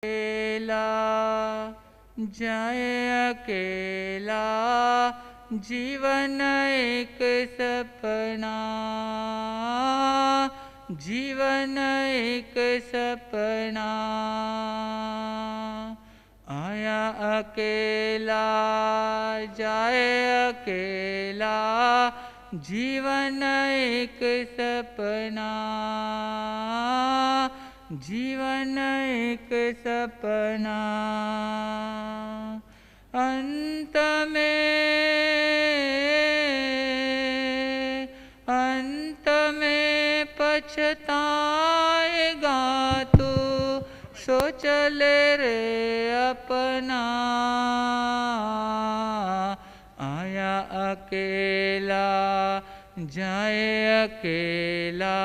अकेला जाए अकेला जीवन एक सपना, जीवन एक सपना। आया अकेला जाए अकेला जीवन एक सपना, जीवन एक सपना। अंत में पछताएगा तू, सोच ले रे अपना। आया अकेला जाए अकेला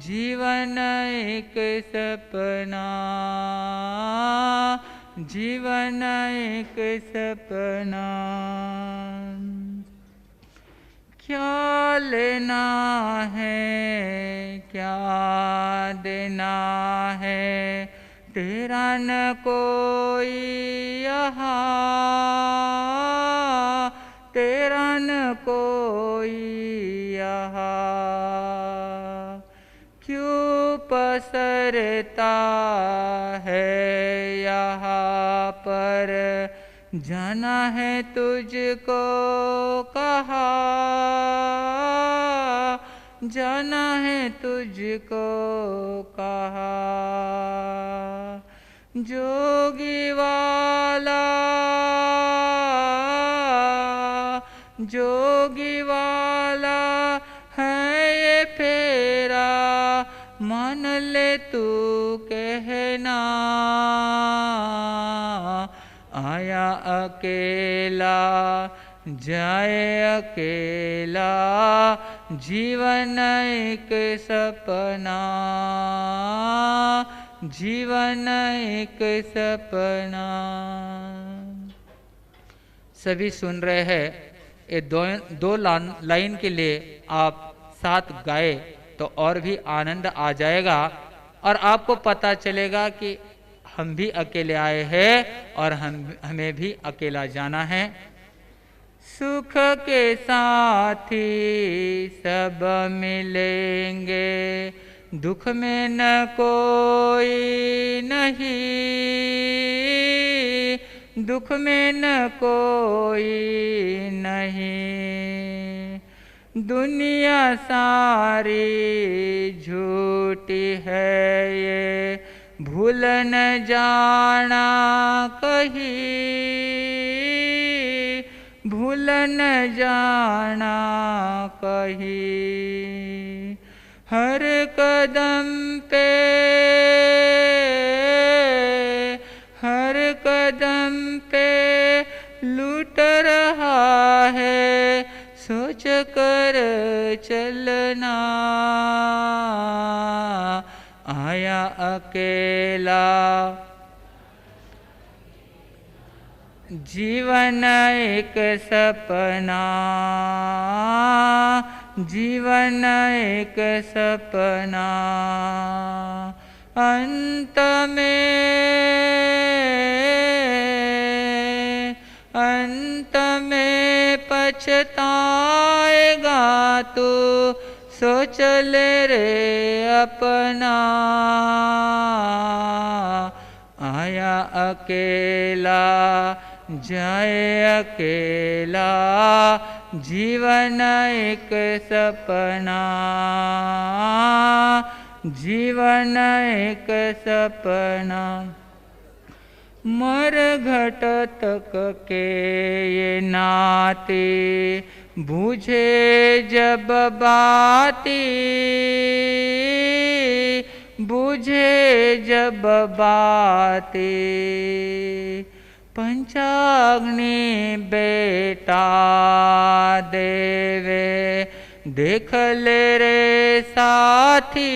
जीवन एक सपना, जीवन एक सपना। क्या लेना है क्या देना है, तेरा न कोई यहाँ, तेरा न कोई यहाँ। क्यों पसरता है यहाँ पर, जाना है तुझको कहाँ, जाना है तुझको कहाँ। जोगी वाला, जोगी वाला है ये फेरा, मान ले तू कहना। आया अकेला जाए अकेला जीवन एक सपना, जीवन एक सपना। सभी सुन रहे हैं, ये दो लाइन के लिए आप साथ गाए तो और भी आनंद आ जाएगा और आपको पता चलेगा कि हम भी अकेले आए हैं और हमें भी अकेला जाना है। सुख के साथी सब मिलेंगे, दुख में न कोई नहीं, दुख में न कोई नहीं। दुनिया सारी झूठी है ये, भूल न जाना कहीं, भूल न जाना कहीं। हर कदम पे, हर कदम पे लूट रहा है, सोच कर चलना। आया अकेला जीवन एक सपना, जीवन एक सपना। अंत में पछताएगा तू, सोच ले रे अपना। आया अकेला जाए अकेला जीवन एक सपना, जीवन एक सपना। मर घट तक के ये नाते बूझे जब बाती, बूझे जब बाती। पंचाग्नि बेटा देवे, देख ले रे साथी,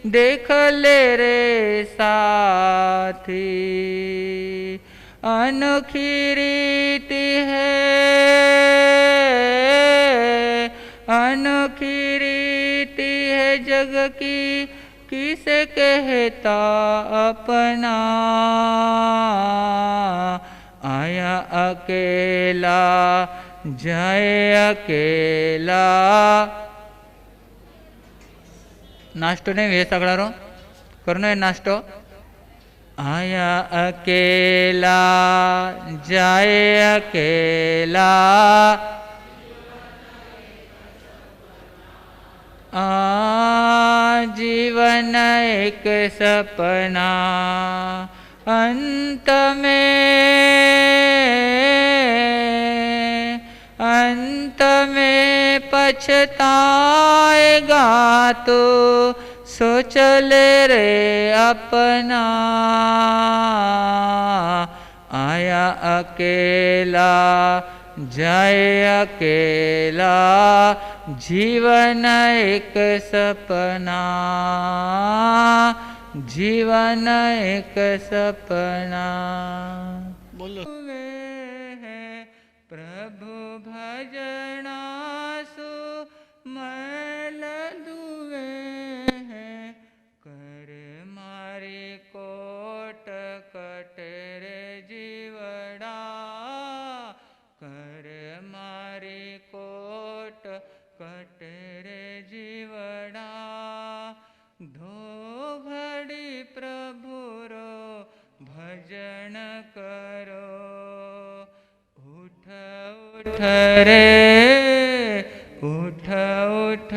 देख ले रे साथी। अनोखी रीति है, अनोखी रीति है जग की, किसे कहता अपना, आया अकेला जाए अकेला। नाश्तो नहीं हे सगळा रो करनो है नाश्तो। आया अकेला जाए अकेला, जीवन एक सपना अंत में पछताएगा तो सोच ले रे अपना, आया अकेला जाए अकेला, जीवन एक सपना, जीवन एक सपना। बोलो। प्रभु भजना सु मैल दुए हैं, कर मारे कोट कटरे जीवड़ा, कर मारे कोट कटरे जीवड़ा। धो घड़ी प्रभु रो भजन करो, उठ उठ रे, उठ उठ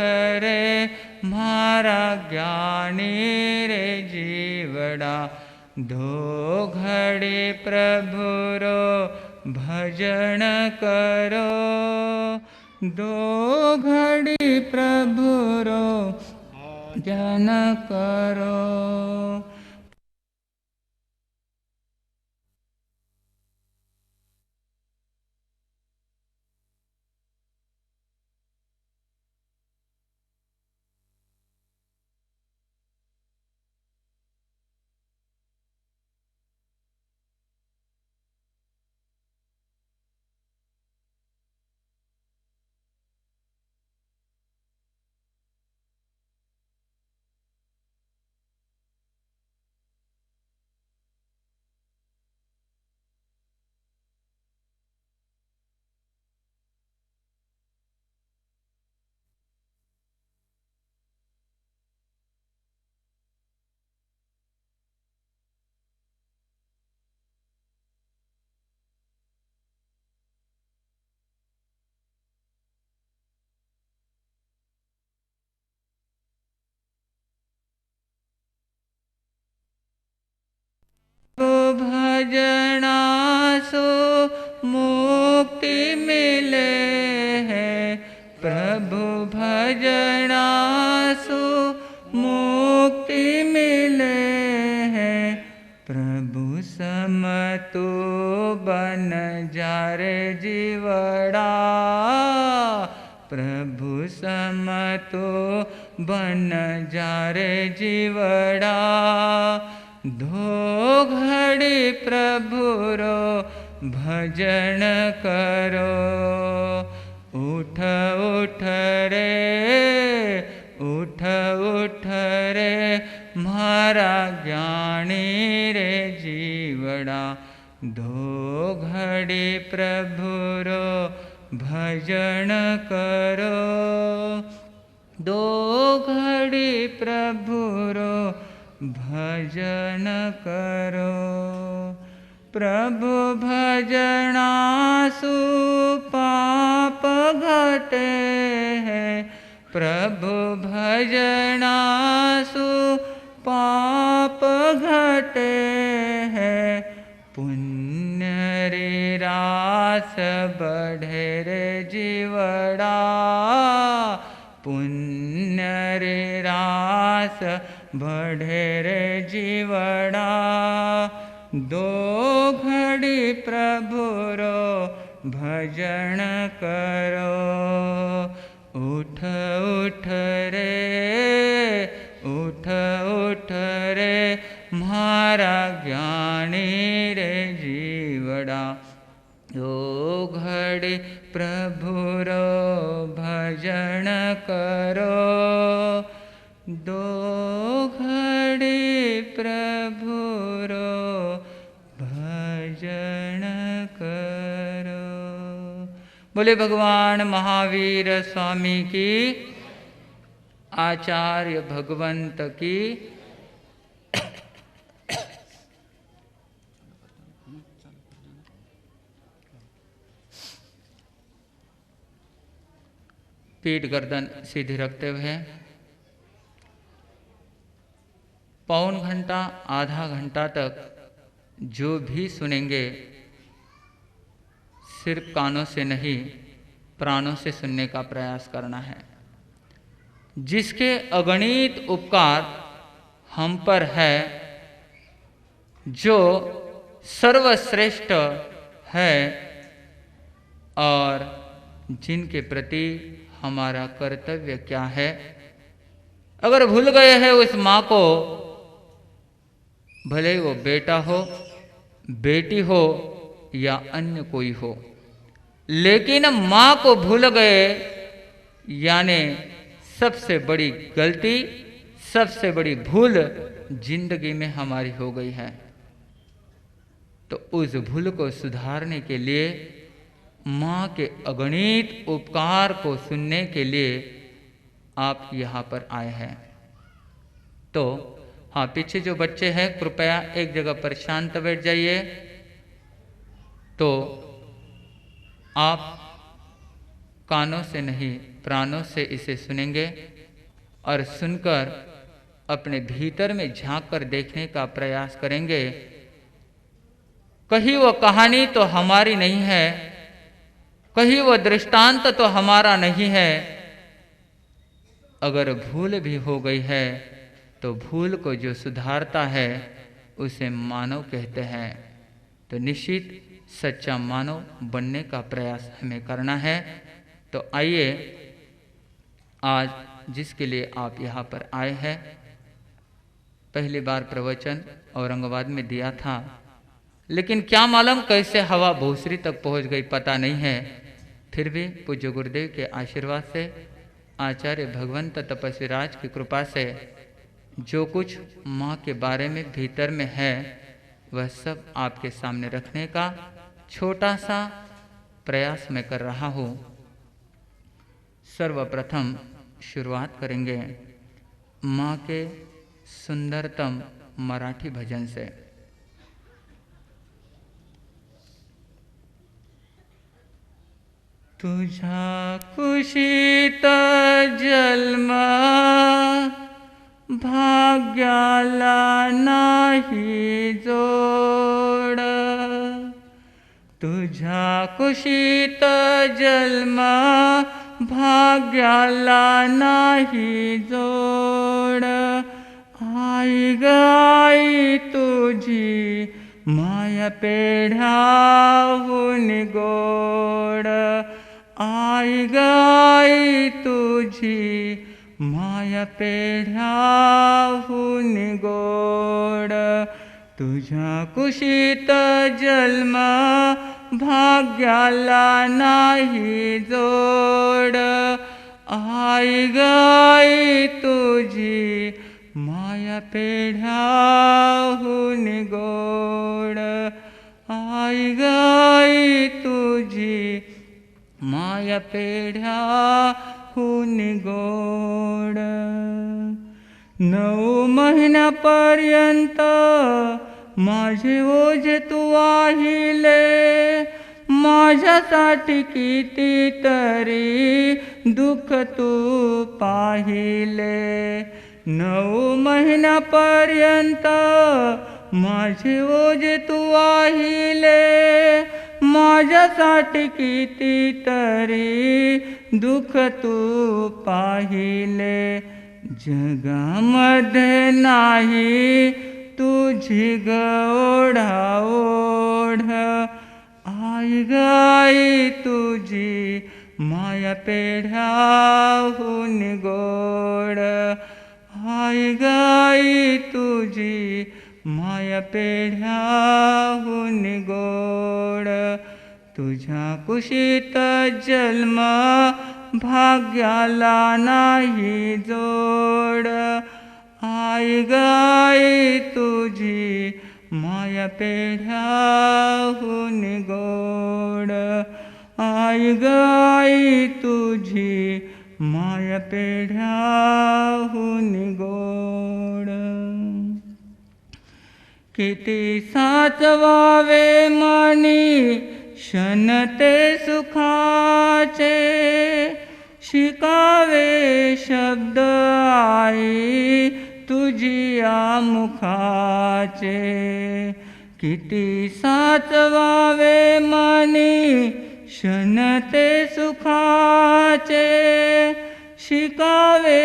रे मारा ज्ञानी रे जीवड़ा। दो घड़ी प्रभु रो भजन करो, दो घड़ी प्रभु रो भजन करो। भजना सो मुक्ति मिले है, प्रभु भजना सो मुक्ति मिले है। प्रभु सम तो बन जा रे जीवड़ा, प्रभु सम तो बन जा रे जीवड़ा। धो घड़ी प्रभु रो भजन करो, उठ उठ रे, उठ उठ रे मारा ज्ञानी रे जीवड़ा। दो घड़ी प्रभु रो भजन करो, दो घड़ी प्रभु रो भजन करो। प्रभु भजना सु पाप घटे है, प्रभु भजना सु पाप घटे है। पुण्य रे रास बढ़े रे जीवड़ा, पुण्य रे रास बढ़े रे जीवड़ा। दो घड़ी प्रभु रो भजन करो, उठ उठ रे, उठ उठ रे मारा ज्ञानी रे जीवड़ा। दो घड़ी प्रभु रो भजन करो, दो प्रभुरो भजन करो। बोले भगवान महावीर स्वामी की, आचार्य भगवंत की। पीठ गर्दन सीधी रखते हुए पौन घंटा आधा घंटा तक जो भी सुनेंगे सिर्फ कानों से नहीं प्राणों से सुनने का प्रयास करना है। जिसके अगणित उपकार हम पर है, जो सर्वश्रेष्ठ है और जिनके प्रति हमारा कर्तव्य क्या है। अगर भूल गए हैं उस माँ को, भले ही वो बेटा हो, बेटी हो या अन्य कोई हो, लेकिन माँ को भूल गए यानी सबसे बड़ी गलती, सबसे बड़ी भूल जिंदगी में हमारी हो गई है। तो उस भूल को सुधारने के लिए, माँ के अगणित उपकार को सुनने के लिए आप यहाँ पर आए हैं। तो हाँ, पीछे जो बच्चे हैं कृपया एक जगह पर शांत बैठ जाइए। तो आप कानों से नहीं प्राणों से इसे सुनेंगे और सुनकर अपने भीतर में झांक कर देखने का प्रयास करेंगे। कहीं वो कहानी तो हमारी नहीं है, कहीं वो दृष्टांत तो हमारा नहीं है। अगर भूल भी हो गई है तो भूल को जो सुधारता है उसे मानव कहते हैं। तो निश्चित सच्चा मानव बनने का प्रयास हमें करना है। तो आइए, आज जिसके लिए आप यहाँ पर आए हैं, पहली बार प्रवचन औरंगाबाद में दिया था, लेकिन क्या मालूम कैसे हवा भोसरी तक पहुँच गई पता नहीं है। फिर भी पूज्य गुरुदेव के आशीर्वाद से, आचार्य भगवंत तपस्वी राज की कृपा से जो कुछ माँ के बारे में भीतर में है वह सब आपके सामने रखने का छोटा सा प्रयास मैं कर रहा हूँ। सर्वप्रथम शुरुआत करेंगे माँ के सुंदरतम मराठी भजन से। तुझा कुशीत जन्म भाग्याला नाही जोड, तुझा कुशीत जन्म भाग्याला नाही जोड। आई ग आई तुझी माया पेढ्याहून गोड, आई ग आई तुझी माया पेढ्याहून गोड। तुझ्या कुशीत जन्म भाग्याला नाही जोड, आई ग आई तुझी माया पेढ्याहून गोड, आई ग आई तुझी माया पेढ्याहून गोड। 9 महिन्यापर्यंत माझे ओझे तू वाहिले, माझ्यासाठी कितीतरी दुःख तू पाहिले। 9 महिन्यापर्यंत माझे ओझे तू वाहिले, माझ्यासाठी कितीतरी दुःख तू पाहिले। जगामध्ये नाही तुझी ग ओढाओढ, आई ग आई तुझी माया पेढ्याहून गोड, आई ग आई तुझी माया पेढ्याहून गोड। तुझ्या कुशीत जन्म भाग्याला नाही जोड, आई गाई तुझी माया पेढ्याहून गोड, आई गाई तुझी माया पेढ्याहून गोड. किती साचवावे मनी क्षण ते सुखाचे, शिकावे शब्द आई तुझिया मुखाचे. किती साचवावे मनी क्षण ते सुखाचे, शिकावे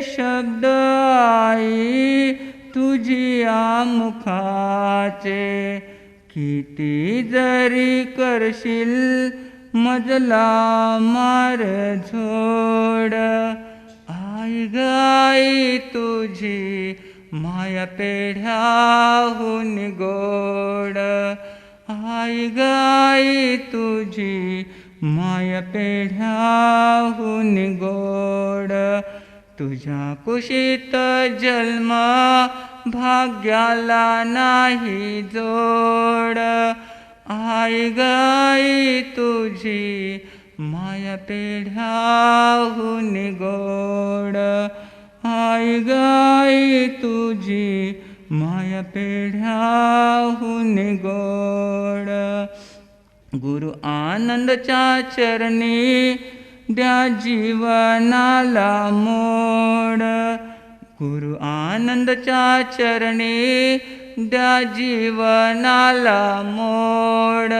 शब्द आई तुझिया मुखाचे. किती जरी करशील मजला मार झोड, आई गाई तुझी माया पेढ्याहून गोड, आई गाई तुझी माया पेढ्याहून गोड. तुझ्या कुशीत जन्म भाग्याला नाही जोड, आई गाई तुझी माया पेढ्याहून गोड, आई गाई तुझी माया पेढ्याहून गोड. गुरु आनंदच्या चरणी द्या जीवनाला मोड, गुरु आनंदच्या चरणी द्या जीवनाला मोड.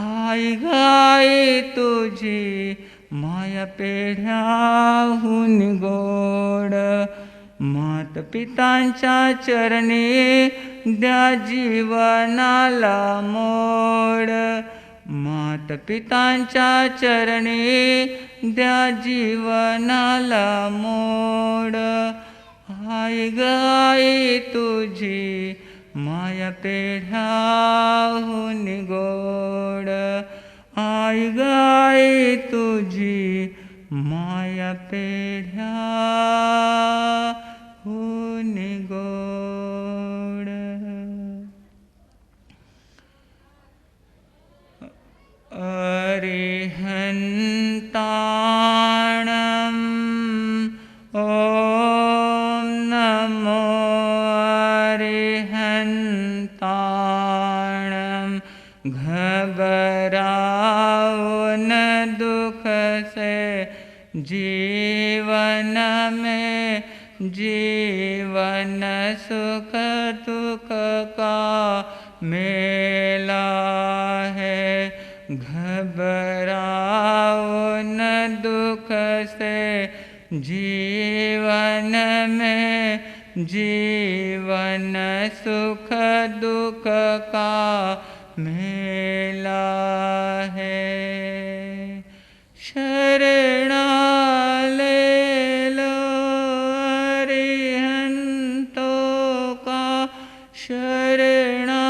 आई गाई तुझी माया पेढ्याहून गोड, मात पितांच्या चरणी द्या जीवनाला मोड, मात पितांच्या चरणी द्या जीवनाला मोड. आई गाई तुझी माया पेढ्याहून गोड, आई गाई तुझी माया पेढ्याहून गोड. अरिहंताणं ओम नमो अरिहंताणं. घबराओ न दुख से जीवन में, जीवन सुख दुख का मेला है. घबराओ न दुख से जीवन में, जीवन सुख दुख का मेला है. शरणा ले लो अरिहंतों का, शरणा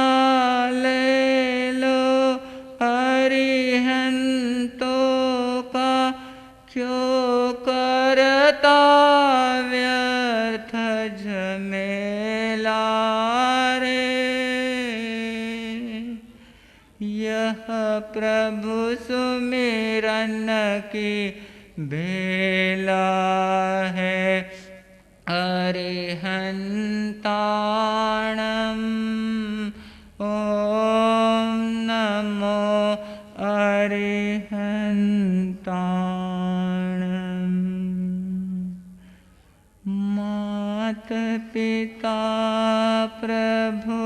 ले लो अरिहंतों का. क्यों करता व्यर्थ झमेला रे, यह प्रभु सुमिरन की बेला है. अरिहंताणं ओम नमो अरिहंताणं. मात पिता प्रभु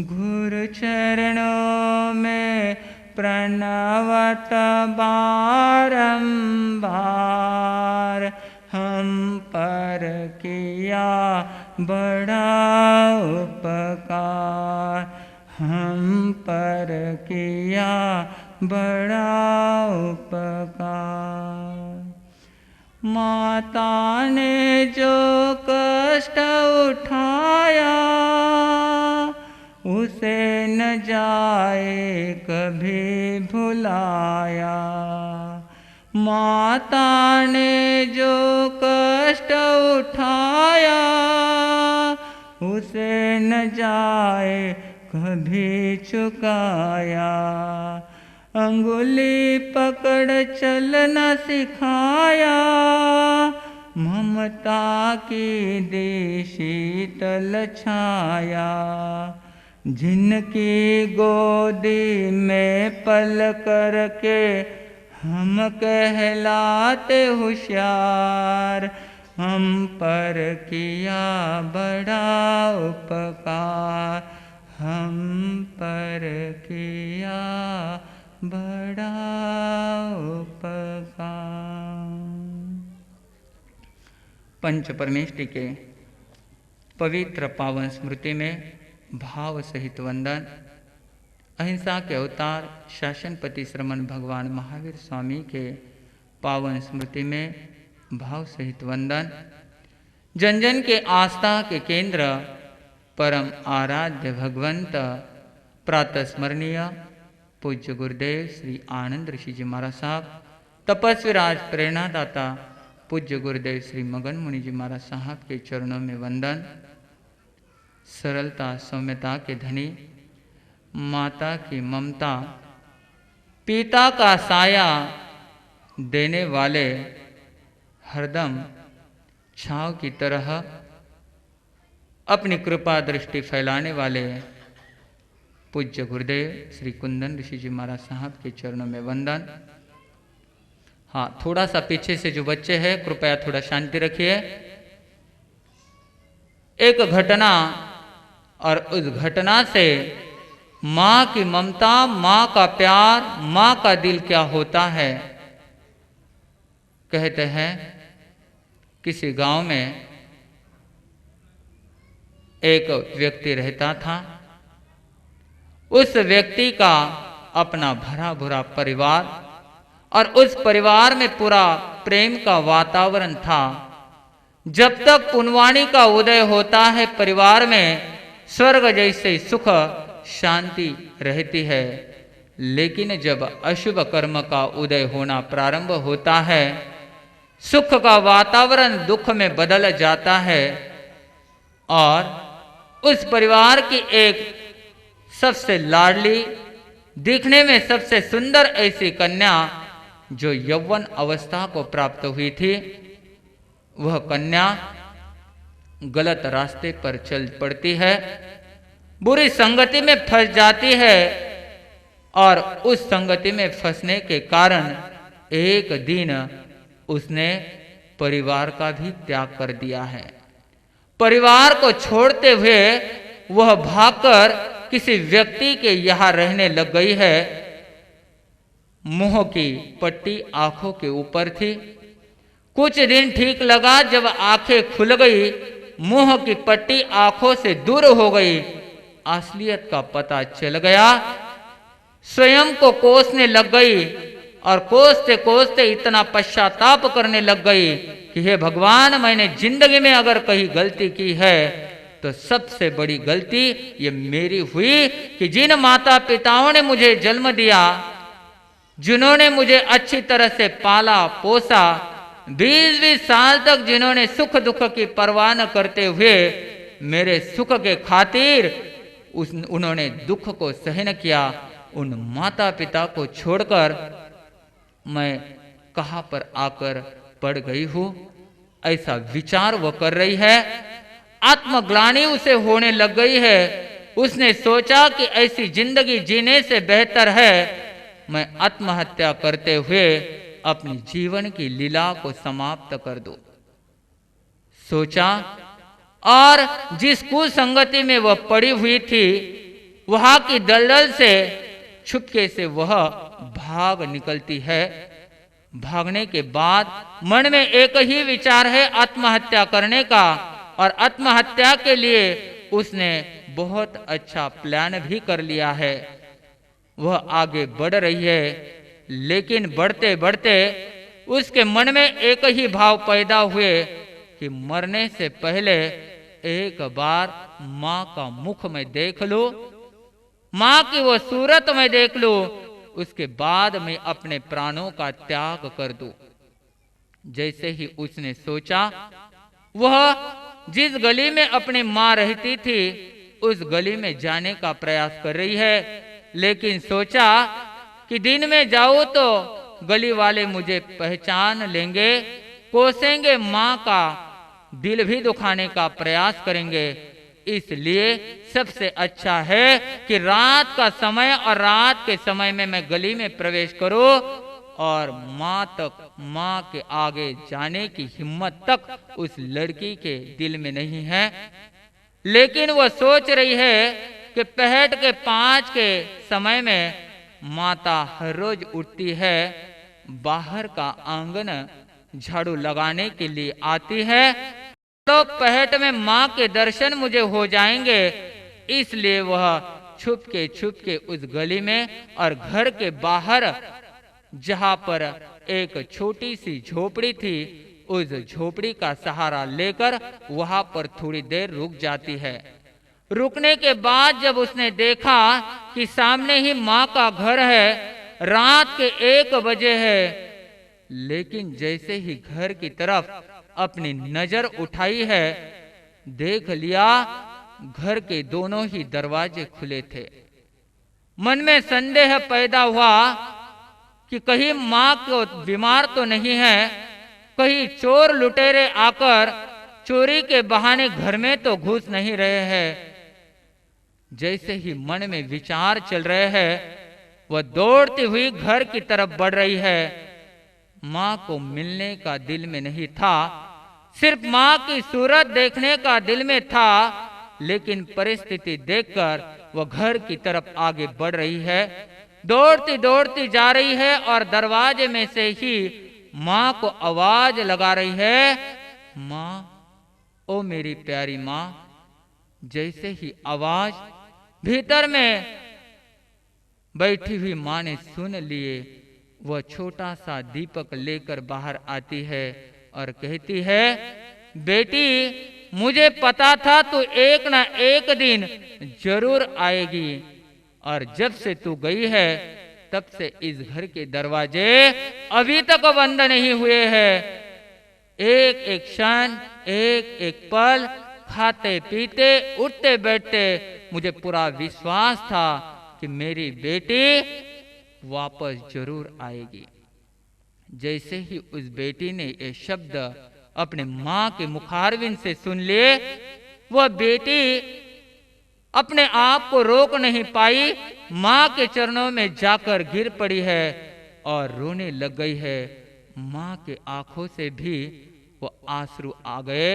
गुरु चरणों में प्रणवत बारंबार. हम पर किया बड़ा उपकार, हम पर किया बड़ा उपकार. माता ने जो कष्ट उठाया, उसे न जाए कभी भुलाया. माता ने जो कष्ट उठाया उसे न जाए कभी चुकाया। अंगुली पकड़ चलना सिखाया ममता की दी शीतल छाया। जिनकी गोदी में पल करके हम कहलाते होशियार, हम पर किया बड़ा उपकार, हम पर किया बड़ा उपकार। पंच परमेष्टि के पवित्र पावन स्मृति में भाव सहित वंदन। अहिंसा के अवतार शासनपति श्रमण भगवान महावीर स्वामी के पावन स्मृति में भाव सहित वंदन। जन जन के आस्था के केंद्र परम आराध्य भगवंत प्रातः स्मरणीय पूज्य गुरुदेव श्री आनंद ऋषि जी महाराज साहब, तपस्वी राज प्रेरणादाता पूज्य गुरुदेव श्री मगन मुनि जी महाराज साहब के चरणों में वंदन। सरलता सौम्यता के धनी, माता की ममता, पिता का साया देने वाले, हरदम छांव की तरह अपनी कृपा दृष्टि फैलाने वाले पूज्य गुरुदेव श्री कुंदन ऋषि जी महाराज साहब के चरणों में वंदन। हाँ, थोड़ा सा पीछे से जो बच्चे हैं कृपया थोड़ा शांति रखिए। एक घटना और उस घटना से माँ की ममता, माँ का प्यार, माँ का दिल क्या होता है। कहते हैं किसी गांव में एक व्यक्ति रहता था। उस व्यक्ति का अपना भरा भरा परिवार और उस परिवार में पूरा प्रेम का वातावरण था। जब तक पुनवाणी का उदय होता है परिवार में स्वर्ग जैसे सुख शांति रहती है, लेकिन जब अशुभ कर्म का उदय होना प्रारंभ होता है सुख का वातावरण दुख में बदल जाता है। और उस परिवार की एक सबसे लाडली, दिखने में सबसे सुंदर ऐसी कन्या जो यौवन अवस्था को प्राप्त हुई थी, वह कन्या गलत रास्ते पर चल पड़ती है, बुरी संगति में फंस जाती है और उस संगति में फंसने के कारण एक दिन उसने परिवार का भी त्याग कर दिया है। परिवार को छोड़ते हुए वह भागकर किसी व्यक्ति के यहां रहने लग गई है। मुंह की पट्टी आंखों के ऊपर थी। कुछ दिन ठीक लगा, जब आंखें खुल गई, मुंह की पट्टी आंखों से दूर हो गई, असलियत का पता चल गया। स्वयं को कोसने लग गई और कोसते कोसते इतना पश्चाताप करने लग गई कि हे भगवान, मैंने जिंदगी में अगर कहीं गलती की है तो सबसे बड़ी गलती ये मेरी हुई कि जिन माता पिताओं ने मुझे जन्म दिया, जिन्होंने मुझे अच्छी तरह से पाला पोसा, 20-20 साल तक जिन्होंने सुख दुख की परवाह न करते हुए मेरे सुख के खातिर उन्होंने दुख को सहन किया, उन माता पिता को छोड़कर मैं कहां पर आकर पड़ गई हूं, ऐसा विचार वो कर रही है। आत्मग्लानि उसे होने लग गई है। उसने सोचा कि ऐसी जिंदगी जीने से बेहतर है मैं आत्महत्या करते हुए अपनी जीवन की लीला को समाप्त कर दूं। सोचा, और जिस कुसंगति में वह पड़ी हुई थी वहां की दलदल से छुपके से वह भाग निकलती है। भागने के बाद मन में एक ही विचार है आत्महत्या करने का, और आत्महत्या के लिए उसने बहुत अच्छा प्लान भी कर लिया है। वह आगे बढ़ रही है, लेकिन बढ़ते बढ़ते उसके मन में एक ही भाव पैदा हुए कि मरने से पहले एक बार माँ का मुख में देख लूं, माँ की वो सूरत में देख लूं, उसके बाद मैं अपने प्राणों का त्याग कर दूं। जैसे ही उसने सोचा, वह जिस गली में अपनी माँ रहती थी उस गली में जाने का प्रयास कर रही है, लेकिन सोचा कि दिन में जाऊं तो गली वाले मुझे पहचान लेंगे, कोसेंगे, माँ का दिल भी दुखाने का प्रयास करेंगे। इसलिए सबसे अच्छा है कि रात का समय और रात के समय में मैं गली में प्रवेश करूं और माँ के आगे जाने की हिम्मत तक उस लड़की के दिल में नहीं है। लेकिन वह सोच रही है कि पहर के 5 के समय में माता हर रोज उठती है, बाहर का आंगन झाड़ू लगाने के लिए आती है, तो पहट में माँ के दर्शन मुझे हो जाएंगे। इसलिए वह छुप के उस गली में और घर के बाहर, जहां पर एक छोटी सी झोपड़ी थी, उस झोपड़ी का सहारा लेकर वहां पर थोड़ी देर रुक जाती है। रुकने के बाद जब उसने देखा कि सामने ही माँ का घर है, रात के 1 बजे है, लेकिन जैसे ही घर की तरफ अपनी नजर उठाई है, देख लिया घर के दोनों ही दरवाजे खुले थे। मन में संदेह पैदा हुआ कि कहीं माँ को बीमार तो नहीं है, कहीं चोर लुटेरे आकर चोरी के बहाने घर में तो घुस नहीं रहे हैं। जैसे ही मन में विचार चल रहे हैं, वह दौड़ती हुई घर की तरफ बढ़ रही है। माँ को मिलने का दिल में नहीं था, सिर्फ माँ की सूरत देखने का दिल में था, लेकिन परिस्थिति देखकर वह घर की तरफ आगे बढ़ रही है, दौड़ती दौड़ती जा रही है और दरवाजे में से ही माँ को आवाज लगा रही है, माँ, ओ मेरी प्यारी माँ। जैसे ही आवाज भीतर में बैठी हुई माँ ने सुन लिए, वह छोटा सा दीपक लेकर बाहर आती है और कहती है, बेटी, मुझे पता था तू एक ना एक दिन जरूर आएगी, और जब से तू गई है तब से इस घर के दरवाजे अभी तक बंद नहीं हुए हैं। एक एक क्षण, एक एक पल, खाते पीते, उठते बैठते मुझे पूरा विश्वास था कि मेरी बेटी वापस जरूर आएगी। जैसे ही उस बेटी ने ये शब्द अपने माँ के मुखारविंद से सुन लिए, वह बेटी अपने आप को रोक नहीं पाई, माँ के चरणों में जाकर गिर पड़ी है और रोने लग गई है। माँ के आंखों से भी वो आंसू आ गए,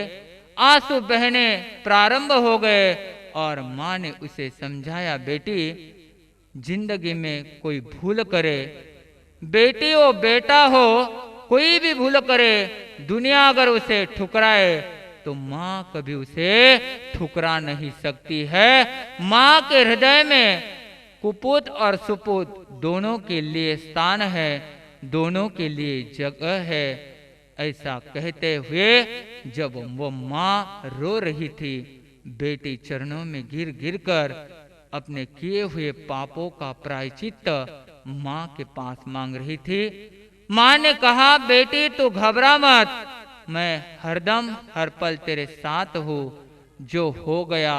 आंसू बहने प्रारंभ हो गए और माँ ने उसे समझाया, बेटी, जिंदगी में कोई भूल करे, बेटी हो बेटा हो, कोई भी भूल करे, दुनिया अगर उसे ठुकराए तो माँ कभी उसे ठुकरा नहीं सकती है। माँ के हृदय में कुपुत और सुपुत दोनों के लिए स्थान है, दोनों के लिए जगह है। ऐसा कहते हुए जब वो माँ रो रही थी, बेटी चरणों में गिर गिर कर अपने किए हुए पापों का प्रायश्चित माँ के पास मांग रही थी। माँ ने कहा, बेटी तू घबरा मत, मैं हरदम हर पल तेरे साथ हूँ, जो हो गया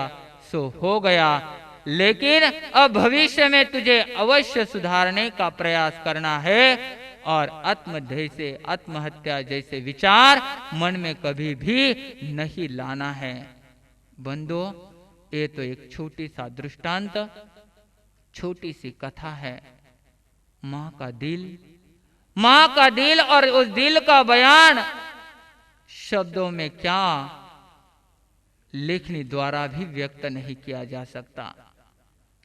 सो हो गया, लेकिन अब भविष्य में तुझे अवश्य सुधारने का प्रयास करना है और आत्मदय से आत्महत्या जैसे विचार मन में कभी भी नहीं लाना है। बंदो, ये तो एक छोटी सा दृष्टांत, छोटी सी कथा है। माँ का दिल और उस दिल का बयान शब्दों में क्या, लेखनी द्वारा भी व्यक्त नहीं किया जा सकता।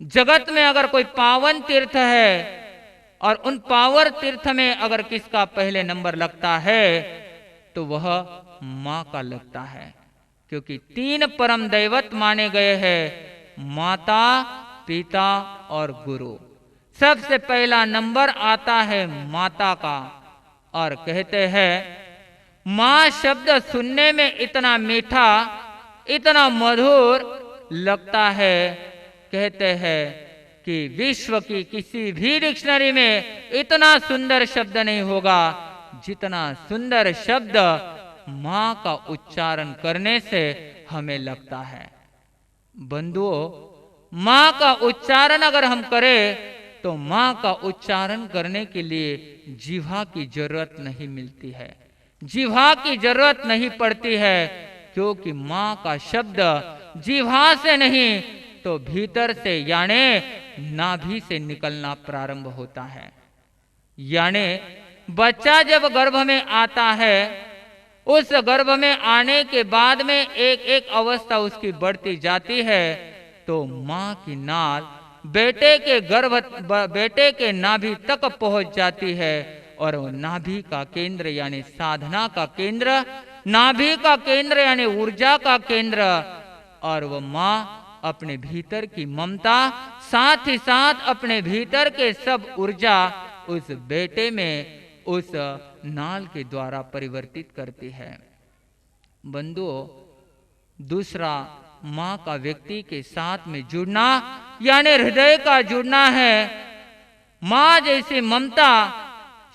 जगत में अगर कोई पावन तीर्थ है और उन पावन तीर्थ में अगर किसका पहले नंबर लगता है तो वह माँ का लगता है, क्योंकि 3 परम दैवत माने गए हैं, माता, पिता और गुरु। सबसे पहला नंबर आता है माता का, और कहते हैं माँ शब्द सुनने में इतना मीठा, इतना मधुर लगता है। कहते हैं कि विश्व की किसी भी डिक्शनरी में इतना सुंदर शब्द नहीं होगा जितना सुंदर शब्द मां का उच्चारण करने से हमें लगता है। बंधुओं, मां का उच्चारण अगर हम करें तो मां का उच्चारण करने के लिए जिह्वा की जरूरत नहीं मिलती है, जिह्वा की जरूरत नहीं पड़ती है, क्योंकि मां का शब्द जिह्वा से नहीं तो भीतर से यानी नाभि से निकलना प्रारंभ होता है। यानी बच्चा जब गर्भ में आता है, उस गर्भ में आने के बाद में एक एक अवस्था उसकी बढ़ती जाती है, तो मां की नाल बेटे के नाभि तक पहुंच जाती है और वो नाभि का केंद्र यानी साधना का केंद्र, नाभि का केंद्र यानी ऊर्जा का केंद्र, और वह मां अपने भीतर की ममता साथ ही साथ अपने भीतर के सब ऊर्जा उस बेटे में उस नाल के द्वारा परिवर्तित करती है। बंधुओं, दूसरा मां का व्यक्ति के साथ में जुड़ना यानी हृदय का जुड़ना है। मां जैसी ममता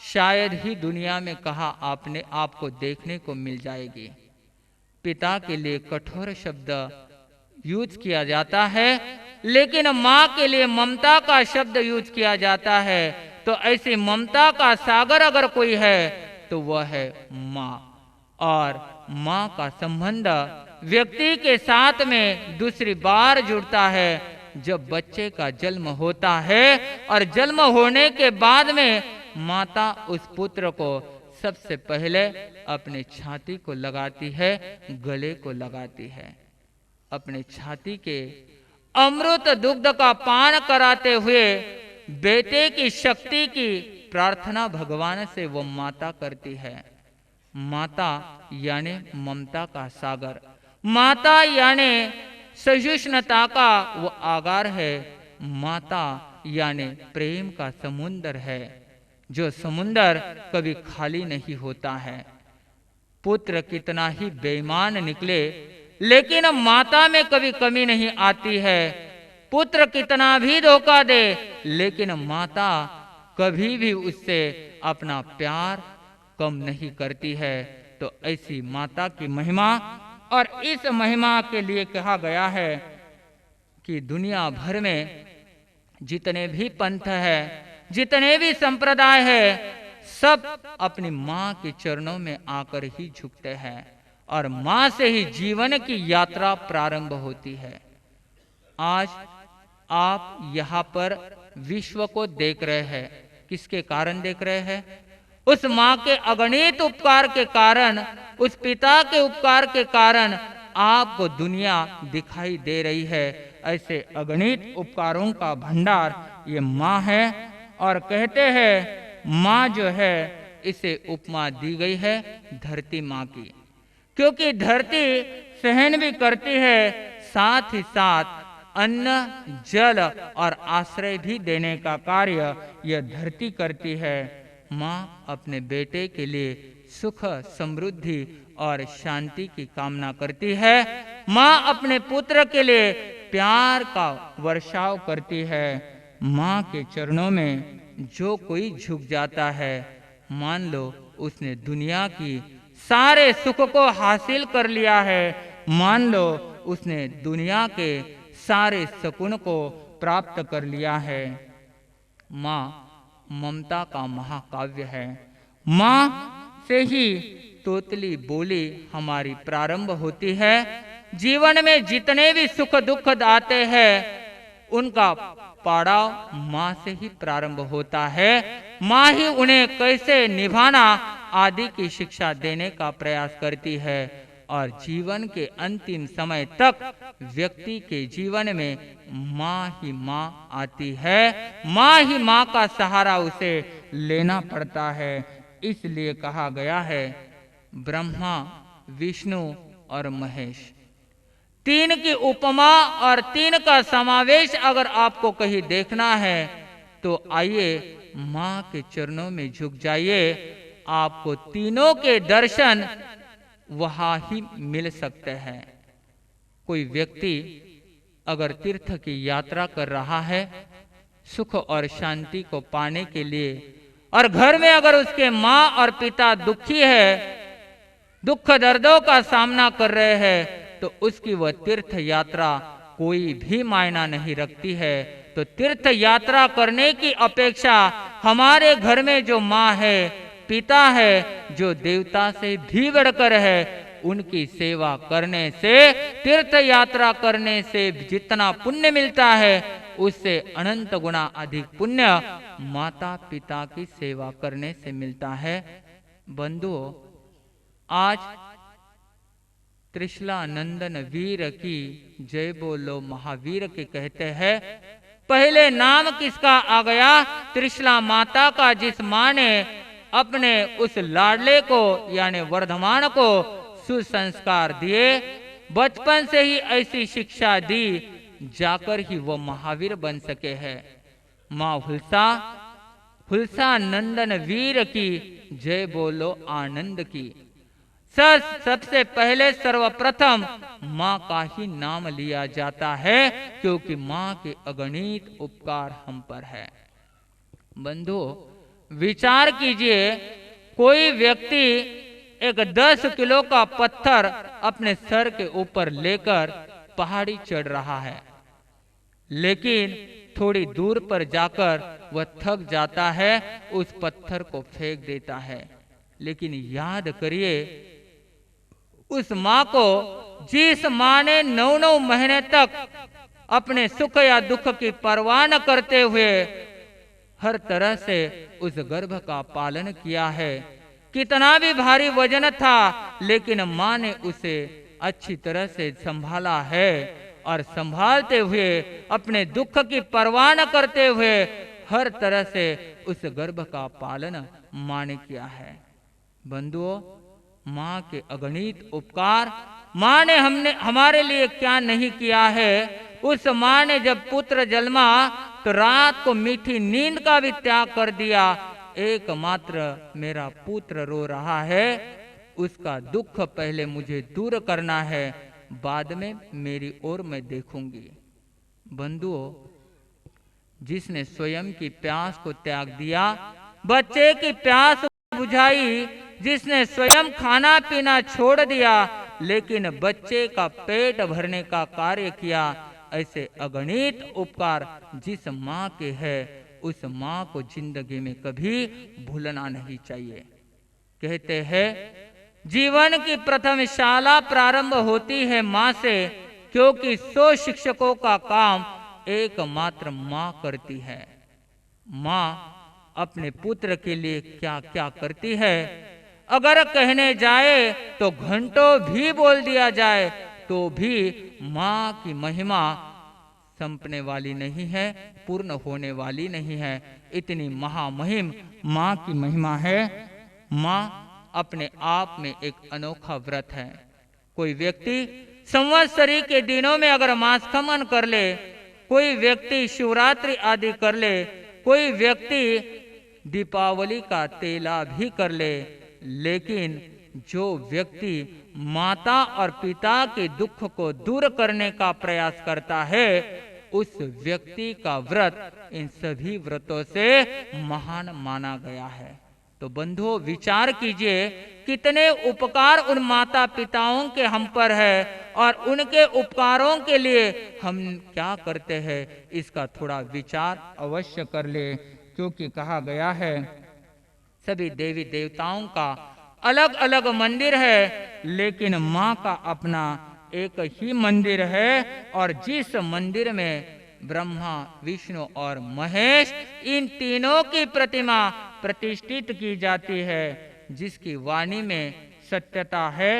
शायद ही दुनिया में कहा आपने आपको देखने को मिल जाएगी। पिता के लिए कठोर शब्द यूज किया जाता है, लेकिन मां के लिए ममता का शब्द यूज किया जाता है। तो ऐसी ममता का सागर अगर कोई है तो वह है मां। और मां का संबंध व्यक्ति के साथ में दूसरी बार जुड़ता है जब बच्चे का जन्म होता है, और जन्म होने के बाद में माता उस पुत्र को सबसे पहले अपने छाती को लगाती है, गले को लगाती है। अपने छाती के अमृत दुग्ध का पान कराते हुए बेटे की शक्ति की प्रार्थना भगवान से वो माता करती है। माता यानी ममता का सागर, माता यानी सहिष्णुता का वो आगार है, माता यानी प्रेम का समुंदर है, जो समुंदर कभी खाली नहीं होता है। पुत्र कितना ही बेईमान निकले, लेकिन माता में कभी कमी नहीं आती है। पुत्र कितना भी धोखा दे, लेकिन माता कभी भी उससे अपना प्यार कम नहीं करती है। तो ऐसी माता की महिमा, और इस महिमा के लिए कहा गया है कि दुनिया भर में जितने भी पंथ है, जितने भी संप्रदाय है, सब अपनी मां के चरणों में आकर ही झुकते हैं, और मां से ही जीवन की यात्रा प्रारंभ होती है। आज आप यहाँ पर विश्व को देख रहे हैं, किसके कारण देख रहे हैं? उस मां के अगणित उपकार के कारण, उस पिता के उपकार के कारण आपको दुनिया दिखाई दे रही है। ऐसे अगणित उपकारों का भंडार ये मां है। और कहते हैं मां जो है, इसे उपमा दी गई है धरती मां की, क्योंकि धरती सहन भी करती है, साथ ही साथ अन्न, जल और आश्रय भी देने का कार्य यह धरती करती है। मां अपने बेटे के लिए सुख, समृद्धि और शांति की कामना करती है। मां अपने पुत्र के लिए प्यार का वर्षाव करती है। मां के चरणों में जो कोई झुक जाता है, मान लो उसने दुनिया की सारे सुख को हासिल कर लिया है, मान लो उसने दुनिया के सारे सुकून को प्राप्त कर लिया है। मां ममता का महाकाव्य है। मां से ही तोतली बोली हमारी प्रारंभ होती है। जीवन में जितने भी सुख दुख आते हैं, उनका पड़ाव मां से ही प्रारंभ होता है। मां ही उन्हें कैसे निभाना आदि की शिक्षा देने का प्रयास करती है, और जीवन के अंतिम समय तक व्यक्ति के जीवन में मां ही मां आती है। मां ही मां का सहारा उसे लेना पड़ता है। इसलिए कहा गया है ब्रह्मा, विष्णु और महेश, तीन की उपमा और तीन का समावेश अगर आपको कहीं देखना है तो आइए मां के चरणों में झुक जाइए। आपको तीनों के दर्शन वहां ही मिल सकते हैं। कोई व्यक्ति अगर तीर्थ की यात्रा कर रहा है सुख और शांति को पाने के लिए, और घर में अगर उसके माँ और पिता दुखी है, दुख दर्दों का सामना कर रहे हैं, तो उसकी वह तीर्थ यात्रा कोई भी मायना नहीं रखती है। तो तीर्थ यात्रा करने की अपेक्षा हमारे घर में जो माँ है, पिता है, जो देवता से भी बढ़कर है, उनकी सेवा करने से, तीर्थ यात्रा करने से जितना पुण्य मिलता है, उससे अनंत गुना अधिक पुण्य माता पिता की सेवा करने से मिलता है। बंधुओं, आज त्रिशला नंदन वीर की जय बोलो महावीर के कहते हैं। पहले नाम किसका आ गया? त्रिशला माता का, जिस माँ ने अपने उस लाडले को यानी वर्धमान को सुसंस्कार दिए, बचपन से ही ऐसी शिक्षा दी, जाकर ही वो महावीर बन सके हैं। माँ हुलसा नंदन वीर की जय बोलो आनंद की। सबसे पहले सर्वप्रथम माँ का ही नाम लिया जाता है, क्योंकि माँ के अगणित उपकार हम पर है। बंधु, विचार कीजिए, कोई व्यक्ति एक 10 किलो का पत्थर अपने सर के ऊपर लेकर पहाड़ी चढ़ रहा है, लेकिन थोड़ी दूर पर जाकर वह थक जाता है, उस पत्थर को फेंक देता है। लेकिन याद करिए उस माँ को, जिस माँ ने 9-9 महीने तक अपने सुख या दुख की परवाह न करते हुए हर तरह से उस गर्भ का पालन किया है। कितना भी भारी वजन था, लेकिन माँ ने उसे अच्छी तरह से संभाला है, और संभालते हुए अपने दुख की परवाह न करते हुए हर तरह से उस गर्भ का पालन माँ ने किया है। बंधुओं, माँ के अगणित उपकार, माँ ने हमारे लिए क्या नहीं किया है। उस माँ ने जब पुत्र जन्मा तो रात को मीठी नींद का भी त्याग कर दिया। एकमात्र मेरा पुत्र रो रहा है, उसका दुख पहले मुझे दूर करना है, बाद में मेरी ओर मैं देखूंगी। बंधुओं, जिसने स्वयं की प्यास को त्याग दिया, बच्चे की प्यास बुझाई, जिसने स्वयं खाना पीना छोड़ दिया लेकिन बच्चे का पेट भरने का कार्य किया, ऐसे अगणित उपकार जिस माँ के है, उस माँ को जिंदगी में कभी भूलना नहीं चाहिए। कहते हैं जीवन की प्रथम शाला प्रारंभ होती है माँ से, क्योंकि 100 शिक्षकों का काम एकमात्र माँ करती है। माँ अपने पुत्र के लिए क्या क्या करती है, अगर कहने जाए तो घंटों भी बोल दिया जाए तो भी माँ की महिमा संपने वाली नहीं है, पूर्ण होने वाली नहीं है। इतनी महामहिम माँ की महिमा है। माँ अपने आप में एक अनोखा व्रत है। कोई व्यक्ति संवत्सरी के दिनों में अगर मांस खमन कर ले, कोई व्यक्ति शिवरात्रि आदि कर ले, कोई व्यक्ति दीपावली का तेला भी कर ले, लेकिन जो व्यक्ति माता और पिता के दुख को दूर करने का प्रयास करता है, उस व्यक्ति का व्रत इन सभी व्रतों से महान माना गया है। तो बंधुओं, विचार कीजिए कितने उपकार उन माता पिताओं के हम पर है, और उनके उपकारों के लिए हम क्या करते हैं, इसका थोड़ा विचार अवश्य कर ले। क्योंकि कहा गया है सभी देवी देवताओं का अलग अलग मंदिर है, लेकिन माँ का अपना एक ही मंदिर है, और जिस मंदिर में ब्रह्मा, विष्णु और महेश, इन तीनों की प्रतिमा प्रतिष्ठित की जाती है, जिसकी वाणी में सत्यता है,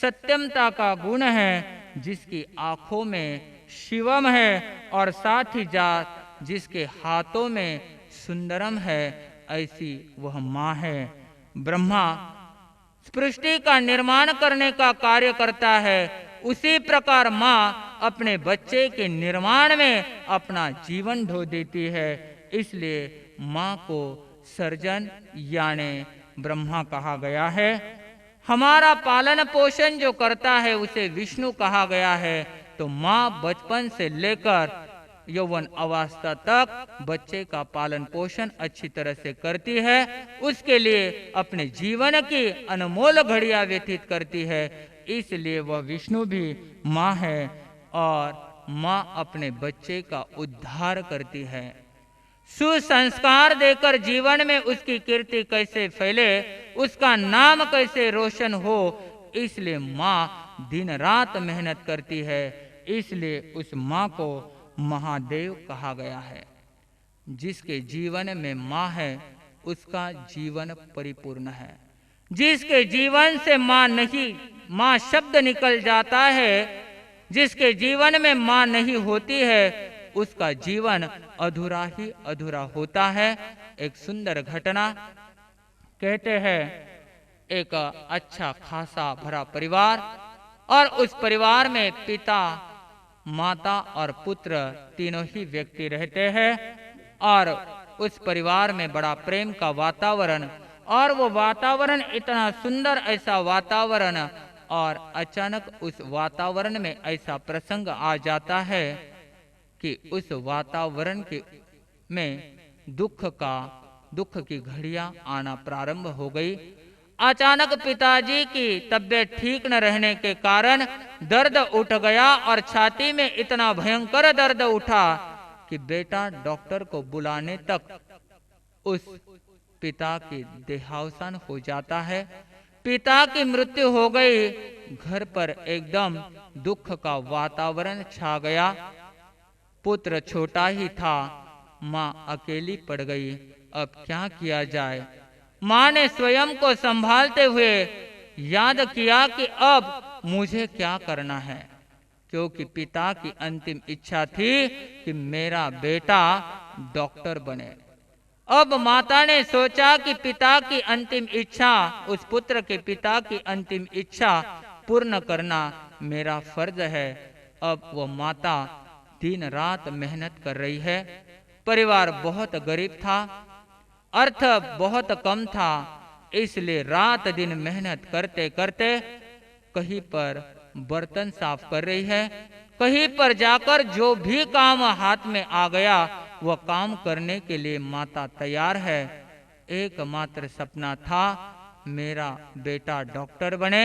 सत्यमता का गुण है, जिसकी आंखों में शिवम है, और साथ ही जात जिसके हाथों में सुंदरम है, ऐसी वह माँ है। ब्रह्मा सृष्टि का निर्माण करने का कार्य करता है, उसी प्रकार माँ अपने बच्चे के निर्माण में अपना जीवन ढो देती है। इसलिए माँ को सर्जन यानी ब्रह्मा कहा गया है। हमारा पालन पोषण जो करता है उसे विष्णु कहा गया है। तो माँ बचपन से लेकर यौवन अवस्था तक बच्चे का पालन पोषण अच्छी तरह से करती है, उसके लिए अपने जीवन की अनमोल घड़ियां व्यतीत करती है। इसलिए वह विष्णु भी माँ है और माँ अपने बच्चे का उद्धार करती है। सुसंस्कार देकर जीवन में उसकी कीर्ति कैसे फैले, उसका नाम कैसे रोशन हो, इसलिए माँ दिन रात मेहनत करती है। इसलिए उस माँ को महादेव कहा गया है। जिसके जीवन में माँ है उसका जीवन परिपूर्ण है। जिसके जीवन से माँ नहीं, माँ शब्द निकल जाता है, जिसके जीवन में माँ नहीं होती है उसका जीवन अधूरा ही अधूरा होता है। एक सुंदर घटना कहते हैं, एक अच्छा खासा भरा परिवार और उस परिवार में पिता, माता और पुत्र तीनों ही व्यक्ति रहते हैं और उस परिवार में बड़ा प्रेम का वातावरण, और वो वातावरण इतना सुंदर, ऐसा वातावरण, और अचानक उस वातावरण में ऐसा प्रसंग आ जाता है कि उस वातावरण के में दुख की घड़ियां आना प्रारंभ हो गई। अचानक पिताजी की तबीयत ठीक न रहने के कारण दर्द उठ गया और छाती में इतना भयंकर दर्द उठा कि बेटा डॉक्टर को बुलाने तक उस पिता की देहावसान हो जाता है। पिता की मृत्यु हो गई। घर पर एकदम दुख का वातावरण छा गया। पुत्र छोटा ही था, माँ अकेली पड़ गई। अब क्या किया जाए? माँ ने स्वयं को संभालते हुए याद किया कि अब मुझे क्या करना है, क्योंकि पिता की अंतिम इच्छा थी कि मेरा बेटा डॉक्टर बने। अब माता ने सोचा कि पिता की अंतिम इच्छा, उस पुत्र के पिता की अंतिम इच्छा पूर्ण करना मेरा फर्ज है। अब वो माता दिन रात मेहनत कर रही है। परिवार बहुत गरीब था, अर्थ बहुत कम था, इसलिए रात दिन मेहनत करते करते कहीं पर बर्तन साफ कर रही है, कहीं पर जाकर जो भी काम हाथ में आ गया वह काम करने के लिए माता तैयार है। एकमात्र सपना था मेरा बेटा डॉक्टर बने,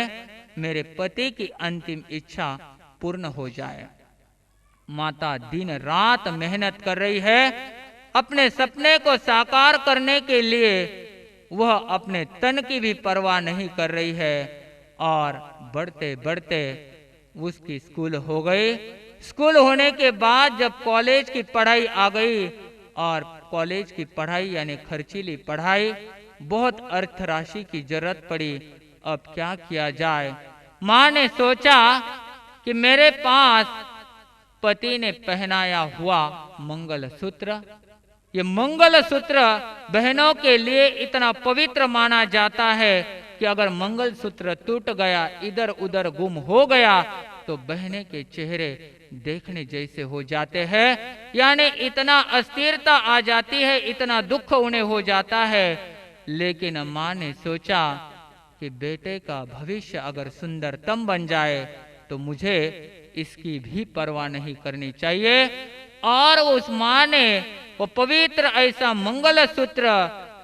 मेरे पति की अंतिम इच्छा पूर्ण हो जाए। माता दिन रात मेहनत कर रही है अपने सपने को साकार करने के लिए। वह अपने तन की भी परवाह नहीं कर रही है और बढ़ते बढ़ते उसकी स्कूल हो गई। स्कूल होने के बाद जब कॉलेज की पढ़ाई आ गई, और कॉलेज की पढ़ाई यानी खर्चीली पढ़ाई, बहुत अर्थ राशि की जरूरत पड़ी। अब क्या किया जाए? माँ ने सोचा कि मेरे पास पति ने पहनाया हुआ मंगलसूत्र, ये मंगलसूत्र बहनों के लिए इतना पवित्र माना जाता है कि अगर मंगलसूत्र टूट गया, इधर उधर गुम हो गया, तो बहने के चेहरे देखने जैसे हो जाते हैं। यानी इतना अस्थिरता आ जाती है, इतना दुख उन्हें हो जाता है। लेकिन माँ ने सोचा कि बेटे का भविष्य अगर सुंदरतम बन जाए तो मुझे इसकी भी परवाह नहीं करनी चाहिए। और उस माँ ने वो पवित्र ऐसा मंगलसूत्र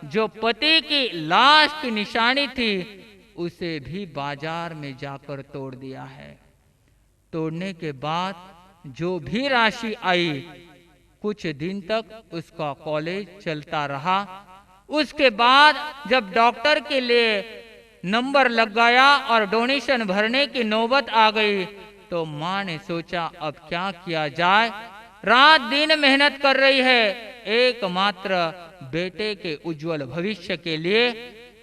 जो पति की लाश की निशानी थी, उसे भी बाजार में जाकर तोड़ दिया है। तोड़ने के बाद जो भी राशि आई, कुछ दिन तक उसका कॉलेज चलता रहा। उसके बाद जब डॉक्टर के लिए नंबर लग गया और डोनेशन भरने की नौबत आ गई, तो माँ ने सोचा अब क्या किया जाए। रात दिन मेहनत कर रही है एकमात्र बेटे के उज्जवल भविष्य के लिए,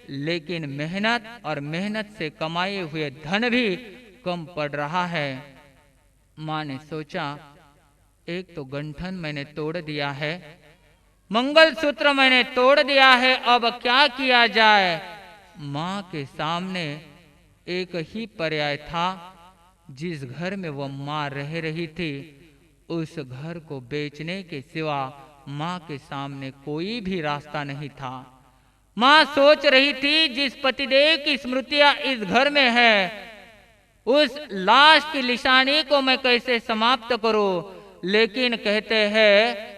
लेकिन मेहनत और मेहनत से कमाए हुए धन भी कम पड़ रहा है। माँ ने सोचा एक तो गंठन मैंने तोड़ दिया है, मंगलसूत्र मैंने तोड़ दिया है, अब क्या किया जाए। माँ के सामने एक ही पर्याय था। जिस घर में वह माँ रह रही थी, उस घर को बेचने के सिवा माँ के सामने कोई भी रास्ता नहीं था। माँ सोच रही थी जिस पतिदेव की स्मृतियां इस घर में है, उस लाश की निशानी को मैं कैसे समाप्त करूं। लेकिन कहते हैं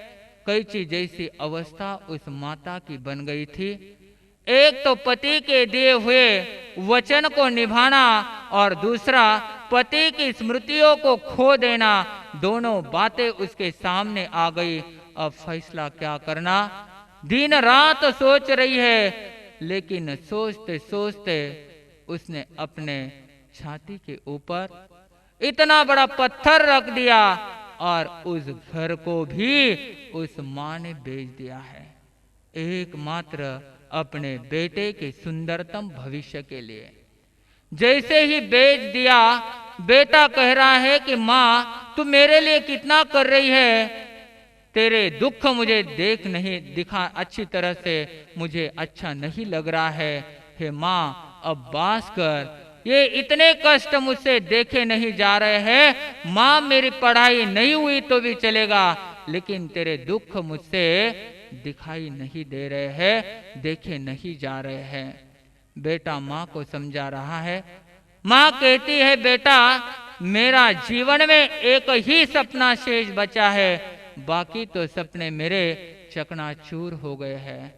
कैची जैसी अवस्था उस माता की बन गई थी। एक तो पति के दिए हुए वचन को निभाना और दूसरा पति की स्मृतियों को खो देना, दोनों बातें उसके सामने आ गई। अब फैसला क्या करना? दिन रात सोच रही है, लेकिन सोचते सोचते उसने अपने छाती के ऊपर इतना बड़ा पत्थर रख दिया और उस घर को भी उस माँ ने बेच दिया है, एकमात्र अपने बेटे के सुंदरतम भविष्य के लिए। जैसे ही बेच दिया, बेटा कह रहा है कि माँ तू मेरे लिए कितना कर रही है, तेरे दुख मुझे दिखा अच्छी तरह से मुझे अच्छा नहीं लग रहा है। हे माँ अब बास कर, ये इतने कष्ट मुझसे देखे नहीं जा रहे हैं। माँ मेरी पढ़ाई नहीं हुई तो भी चलेगा, लेकिन तेरे दुख मुझसे दिखाई नहीं दे रहे हैं, देखे नहीं जा रहे हैं। बेटा माँ को समझा रहा है। माँ कहती है बेटा मेरा जीवन में एक ही सपना शेष बचा है, बाकी तो सपने मेरे चकनाचूर हो गए हैं,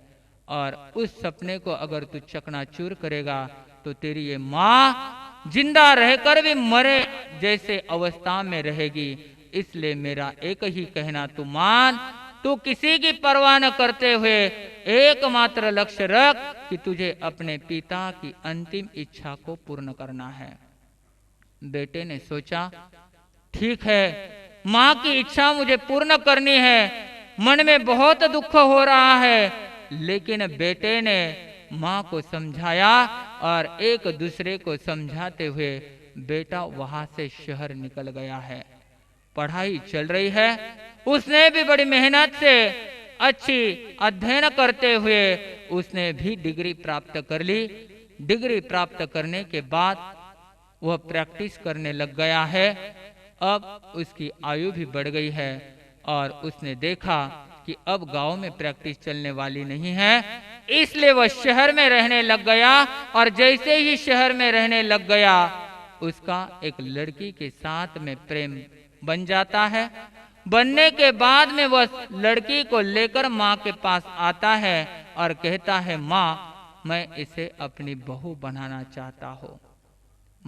और उस सपने को अगर तू चकनाचूर करेगा तो तेरी ये माँ जिंदा रहकर भी मरे जैसे अवस्था में रहेगी। इसलिए मेरा एक ही कहना तू मान, तू किसी की परवाह न करते हुए एकमात्र लक्ष्य रख कि तुझे अपने पिता की अंतिम इच्छा को पूर्ण करना है। बेटे ने सोचा ठीक है, माँ की इच्छा मुझे पूर्ण करनी है। मन में बहुत दुख हो रहा है, लेकिन बेटे ने माँ को समझाया और एक दूसरे को समझाते हुए बेटा वहां से शहर निकल गया है। पढ़ाई चल रही है, उसने भी बड़ी मेहनत से अच्छी अध्ययन करते हुए उसने भी डिग्री प्राप्त कर ली। डिग्री प्राप्त करने के बाद वह प्रैक्टिस करने लग गया है। अब उसकी आयु भी बढ़ गई है और उसने देखा कि अब गांव में प्रैक्टिस चलने वाली नहीं है, इसलिए वह शहर में रहने लग गया। और जैसे ही शहर में रहने लग गया, उसका एक लड़की के साथ में प्रेम बन जाता है। बनने के बाद में वह लड़की को लेकर माँ के पास आता है और कहता है माँ मैं इसे अपनी बहू बनाना चाहता हूँ।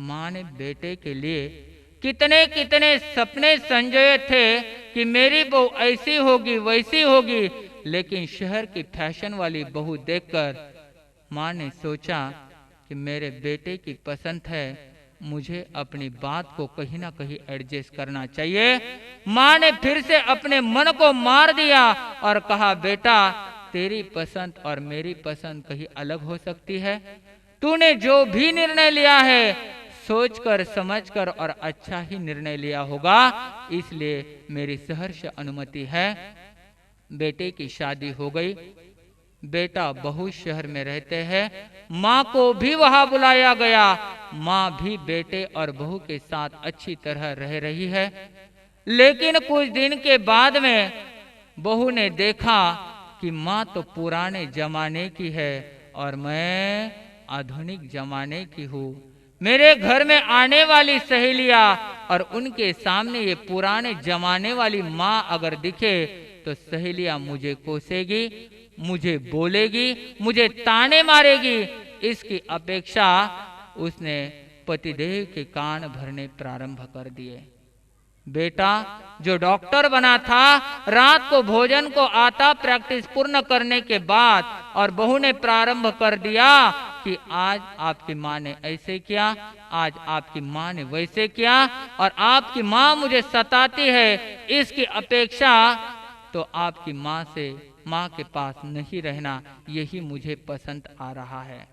माँ ने बेटे के लिए कितने कितने सपने संजोए थे कि मेरी बहू ऐसी होगी वैसी होगी, लेकिन शहर की फैशन वाली बहू देखकर माँ ने सोचा कि मेरे बेटे की पसंद है, मुझे अपनी बात को कहीं ना कहीं एडजस्ट करना चाहिए। माँ ने फिर से अपने मन को मार दिया और कहा बेटा तेरी पसंद और मेरी पसंद कहीं अलग हो सकती है। तूने जो भी निर्णय लिया है सोचकर समझकर और अच्छा ही निर्णय लिया होगा, इसलिए मेरी सहर्ष अनुमति है। बेटे की शादी हो गई, बेटा बहू शहर में रहते हैं। माँ को भी वहां बुलाया गया। माँ भी बेटे और बहू के साथ अच्छी तरह रह रही है, लेकिन कुछ दिन के बाद में बहू ने देखा कि माँ तो पुराने जमाने की है और मैं आधुनिक जमाने की हूँ। मेरे घर में आने वाली सहेलियां और उनके सामने ये पुराने जमाने वाली माँ अगर दिखे तो सहेलियां मुझे कोसेगी, मुझे बोलेगी, मुझे ताने मारेगी। इसकी अपेक्षा उसने पतिदेव के कान भरने प्रारंभ कर दिए। बेटा जो डॉक्टर बना था, रात को भोजन को आता प्रैक्टिस पूर्ण करने के बाद, और बहू ने प्रारंभ कर दिया कि आज आपकी माँ ने ऐसे किया, आज आपकी माँ ने वैसे किया, और आपकी माँ मुझे सताती है। इसकी अपेक्षा तो आपकी माँ से माँ के पास नहीं रहना, यही मुझे पसंद आ रहा है।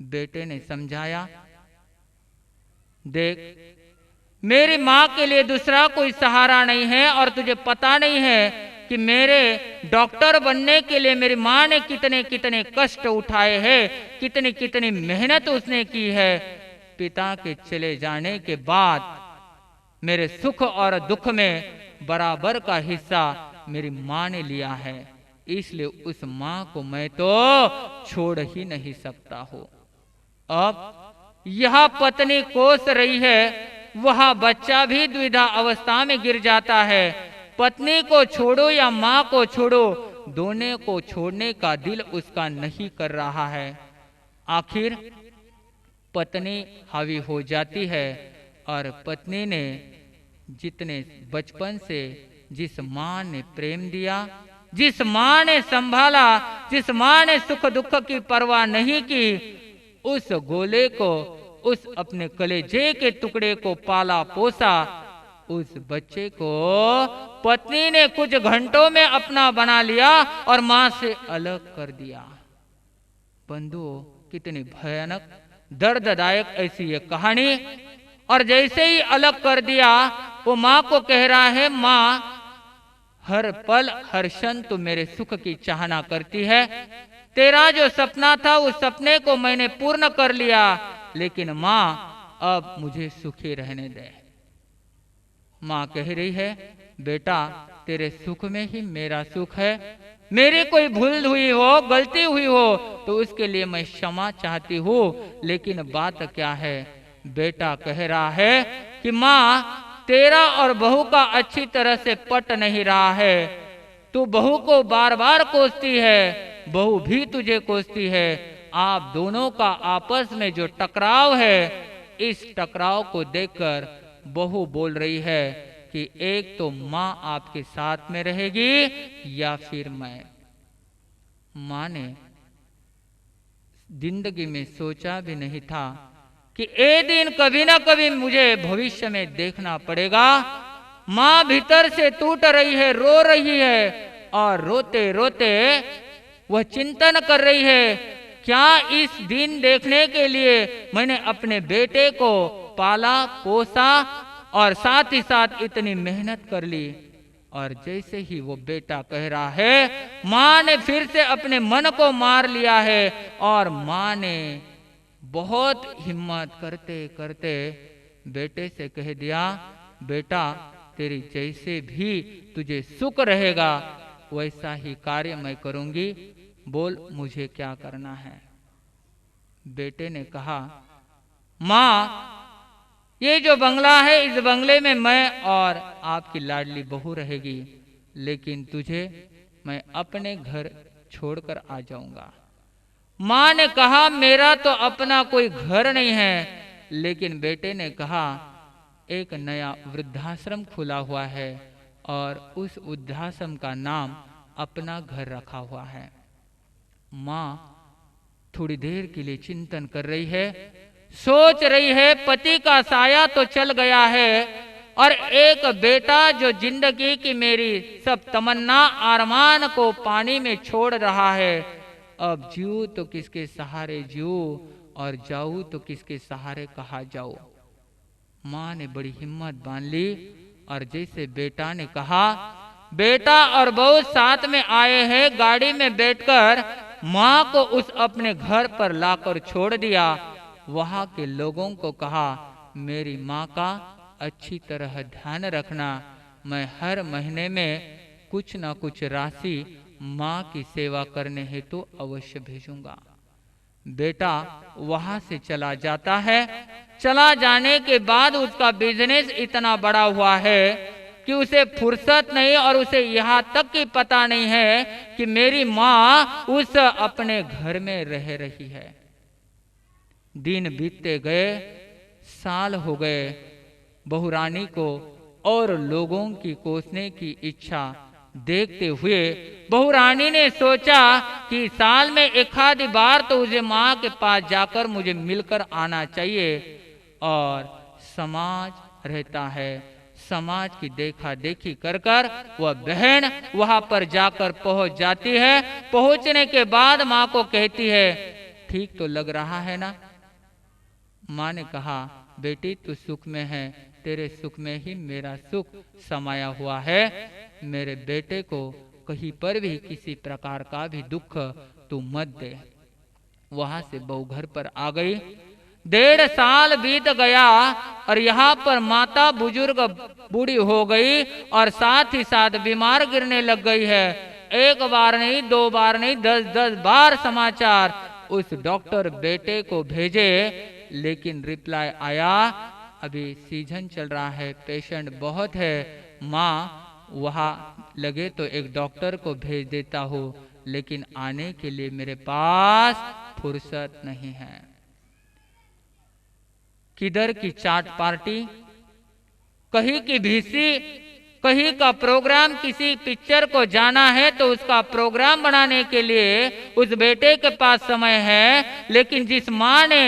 बेटे ने समझाया देख मेरी माँ के लिए दूसरा कोई सहारा नहीं है, और तुझे पता नहीं है कि मेरे डॉक्टर बनने के लिए मेरी माँ ने कितने कितने कष्ट उठाए हैं, कितनी कितनी मेहनत उसने की है। पिता के चले जाने के बाद मेरे सुख और दुख में बराबर का हिस्सा मेरी माँ ने लिया है, इसलिए उस माँ को मैं तो छोड़ ही नहीं सकता हूँ। अब यह पत्नी कोस रही है, वह बच्चा भी द्विधा अवस्था में गिर जाता है। पत्नी को छोड़ो या माँ को छोड़ो, दोनों को छोड़ने का दिल उसका नहीं कर रहा है। आखिर पत्नी हावी हो जाती है और पत्नी ने जितने बचपन से जिस माँ ने प्रेम दिया, जिस माँ ने संभाला, जिस माँ ने सुख दुख की परवाह नहीं की, उस गोले को, उस अपने कलेजे के टुकड़े को पाला पोसा, उस बच्चे को पत्नी ने कुछ घंटों में अपना बना लिया और माँ से अलग कर दिया। बंधुओं, कितनी भयानक दर्ददायक ऐसी ये कहानी। और जैसे ही अलग कर दिया, वो माँ को कह रहा है, माँ हर पल हर क्षण तू मेरे सुख की चाहना करती है, तेरा जो सपना था उस सपने को मैंने पूर्ण कर लिया, लेकिन माँ अब मुझे सुखी रहने दे। माँ कह रही है, बेटा तेरे सुख में ही मेरा सुख है, मेरी कोई भूल हुई हो, गलती हुई हो तो उसके लिए मैं क्षमा चाहती हूँ, लेकिन बात क्या है। बेटा कह रहा है कि माँ तेरा और बहू का अच्छी तरह से पट नहीं रहा है, तू बहू को बार बार कोसती है, बहू भी तुझे कोसती है, आप दोनों का आपस में जो टकराव है, इस टकराव को देखकर बहू बोल रही है कि एक तो माँ आपके साथ में रहेगी या फिर मैं। माँ ने जिंदगी में सोचा भी नहीं था कि एक दिन कभी ना कभी मुझे भविष्य में देखना पड़ेगा। माँ भीतर से टूट रही है, रो रही है, और रोते रोते वह चिंतन कर रही है, क्या इस दिन देखने के लिए मैंने अपने बेटे को पाला पोसा और साथ ही साथ इतनी मेहनत कर ली। और जैसे ही वो बेटा कह रहा है, माँ ने फिर से अपने मन को मार लिया है और माँ ने बहुत हिम्मत करते करते बेटे से कह दिया, बेटा तेरी जैसे भी तुझे सुख रहेगा वैसा ही कार्य मैं करूंगी, बोल मुझे क्या करना है। बेटे ने कहा, माँ ये जो बंगला है, इस बंगले में मैं और आपकी लाडली बहू रहेगी, लेकिन तुझे मैं अपने घर छोड़कर आ जाऊंगा। माँ ने कहा, मेरा तो अपना कोई घर नहीं है, लेकिन बेटे ने कहा, एक नया वृद्धाश्रम खुला हुआ है और उस वृद्धाश्रम का नाम अपना घर रखा हुआ है। माँ थोड़ी देर के लिए चिंतन कर रही है, सोच रही है, पति का साया तो चल गया है और एक बेटा जो जिंदगी की मेरी सब तमन्ना अरमान को पानी में छोड़ रहा है, अब जीऊं तो किसके सहारे जीऊं और जाऊं तो किसके सहारे कहा जाऊं। माँ ने बड़ी हिम्मत बांध ली और जैसे बेटा ने कहा, बेटा और बहू साथ में आए हैं, गाड़ी में बैठकर माँ को उस अपने घर पर लाकर छोड़ दिया। वहां के लोगों को कहा, मेरी माँ का अच्छी तरह ध्यान रखना, मैं हर महीने में कुछ न कुछ राशि माँ की सेवा करने हेतु तो अवश्य भेजूंगा। बेटा वहां से चला जाता है। चला जाने के बाद उसका बिजनेस इतना बड़ा हुआ है कि उसे फुर्सत नहीं और उसे यहाँ तक की पता नहीं है कि मेरी माँ उस अपने घर में रह रही है। दिन बीतते गए, साल हो गए, बहू रानी को और लोगों की कोसने की इच्छा देखते हुए बहू रानी ने सोचा कि साल में एक आधी बार तो उसे माँ के पास जाकर मुझे मिलकर आना चाहिए। और समाज रहता है, समाज की देखा देखी कर कर वह बहन वहां पर जाकर पहुंच जाती है। पहुंचने के बाद माँ को कहती है, ठीक तो लग रहा है ना। माँ ने कहा, बेटी तू सुख में है, तेरे सुख में ही मेरा सुख समाया हुआ है। मेरे बेटे को कहीं पर भी किसी प्रकार का भी दुख तू मत दे। वहां से बहू घर पर आ गई। 1.5 साल बीत गया और यहाँ पर माता बुजुर्ग बूढ़ी हो गई और साथ ही साथ बीमार गिरने लग गई है। एक बार नहीं, 2 बार नहीं, 10-10 बार समाचार उस डॉक्टर बेटे को भेजे, लेकिन रिप्लाई आया, अभी सीजन चल रहा है, पेशेंट बहुत है, माँ वहाँ लगे तो एक डॉक्टर को भेज देता हूँ, लेकिन आने के लिए मेरे पास फुर्सत नहीं है। किधर की चाट पार्टी, कहीं की भीसी, कहीं का प्रोग्राम, किसी पिक्चर को जाना है तो उसका प्रोग्राम बनाने के लिए उस बेटे के पास समय है, लेकिन जिस माँ ने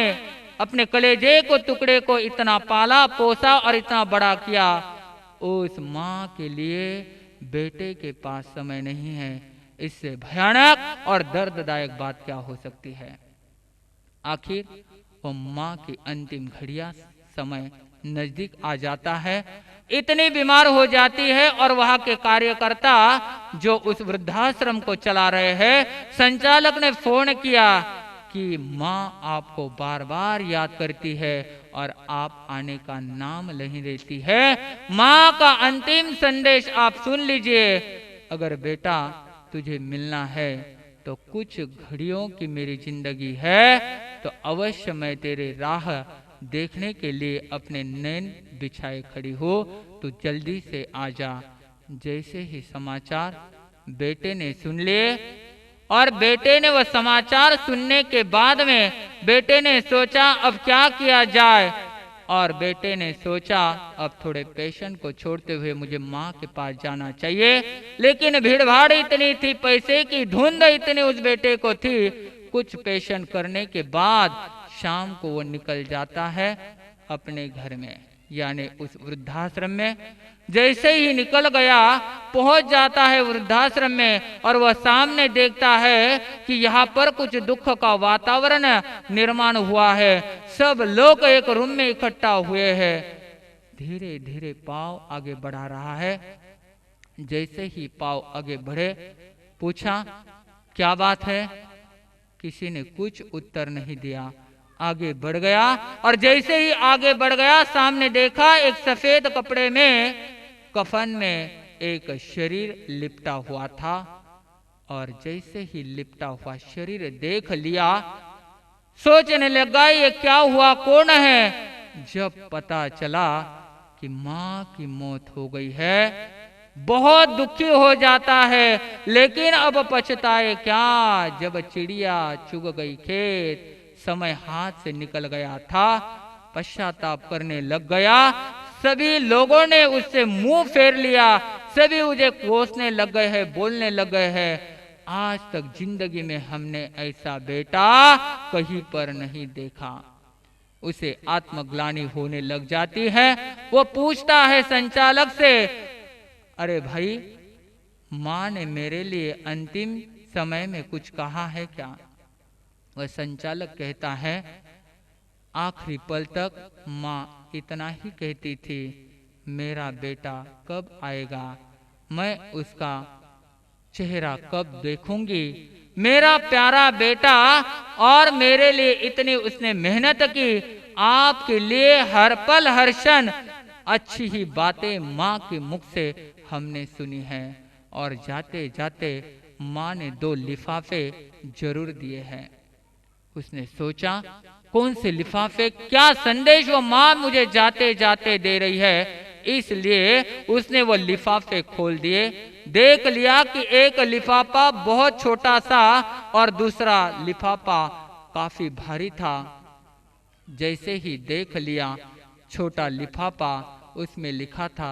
अपने कलेजे को टुकड़े को इतना पाला पोसा और इतना बड़ा किया, उस माँ के लिए बेटे के पास समय नहीं है। इससे भयानक और दर्ददायक बात क्या हो सकती है। आखिर वो माँ की अंतिम घड़िया समय नजदीक आ जाता है, इतनी बीमार हो जाती है और वहां के कार्यकर्ता जो उस वृद्धाश्रम को चला रहे हैं, संचालक ने फोन किया कि माँ आपको बार बार याद करती है और आप आने का नाम नहीं लेती है। माँ का अंतिम संदेश आप सुन लीजिए। अगर बेटा तुझे मिलना है तो कुछ घड़ियों की मेरी जिंदगी है, तो अवश्य मैं तेरे राह देखने के लिए अपने नैन बिछाए खड़ी हो, तो जल्दी से आ जा। जैसे ही समाचार बेटे ने सुन लिए और बेटे ने वह समाचार सुनने के बाद में बेटे ने सोचा अब क्या किया जाए, और बेटे ने सोचा अब थोड़े पेशेंट को छोड़ते हुए मुझे माँ के पास जाना चाहिए। लेकिन भीड़ भाड़ इतनी थी, पैसे की धुंध इतनी उस बेटे को थी। कुछ पेशेंट करने के बाद शाम को वो निकल जाता है अपने घर में, यानी उस वृद्धाश्रम में। जैसे ही निकल गया, पहुंच जाता है वृद्धाश्रम में और वह सामने देखता है कि यहाँ पर कुछ दुख का वातावरण निर्माण हुआ है। सब लोग एक रूम में इकट्ठा हुए हैं। धीरे धीरे पाँव आगे बढ़ा रहा है। जैसे ही पाँव आगे बढ़े, पूछा क्या बात है। किसी ने कुछ उत्तर नहीं दिया। आगे बढ़ गया और जैसे ही आगे बढ़ गया, सामने देखा एक सफेद कपड़े में, कफन में एक शरीर लिपटा हुआ था। और जैसे ही लिपटा हुआ शरीर देख लिया, सोचने लगा ये क्या हुआ, कौन है। जब पता चला कि माँ की मौत हो गई है, बहुत दुखी हो जाता है। लेकिन अब पछताए क्या, जब चिड़िया चुग गई खेत, समय हाथ से निकल गया था। पश्चाताप करने लग गया। सभी लोगों ने उससे मुंह फेर लिया, सभी उसे कोसने लग गए हैं, बोलने लग गए हैं। आज तक जिंदगी में हमने ऐसा बेटा कहीं पर नहीं देखा। उसे आत्मग्लानि होने लग जाती है। वो पूछता है संचालक से, अरे भाई, माँ ने मेरे लिए अंतिम समय में कुछ कहा है क्या। वह संचालक कहता है, आखिरी पल तक माँ इतना ही कहती थी, मेरा बेटा कब आएगा, मैं उसका चेहरा कब देखूंगी, मेरा प्यारा बेटा। और मेरे लिए इतनी उसने मेहनत की, आपके लिए हर पल हर क्षण अच्छी ही बातें माँ के मुख से हमने सुनी है। और जाते जाते माँ ने 2 लिफाफे जरूर दिए हैं। उसने सोचा कौन से लिफाफे, क्या संदेश वो माँ मुझे जाते जाते दे रही है। इसलिए उसने वो लिफाफे खोल दिए। देख लिया कि एक लिफाफा बहुत छोटा सा और दूसरा लिफाफा काफी भारी था। जैसे ही देख लिया छोटा लिफाफा, उसमें लिखा था,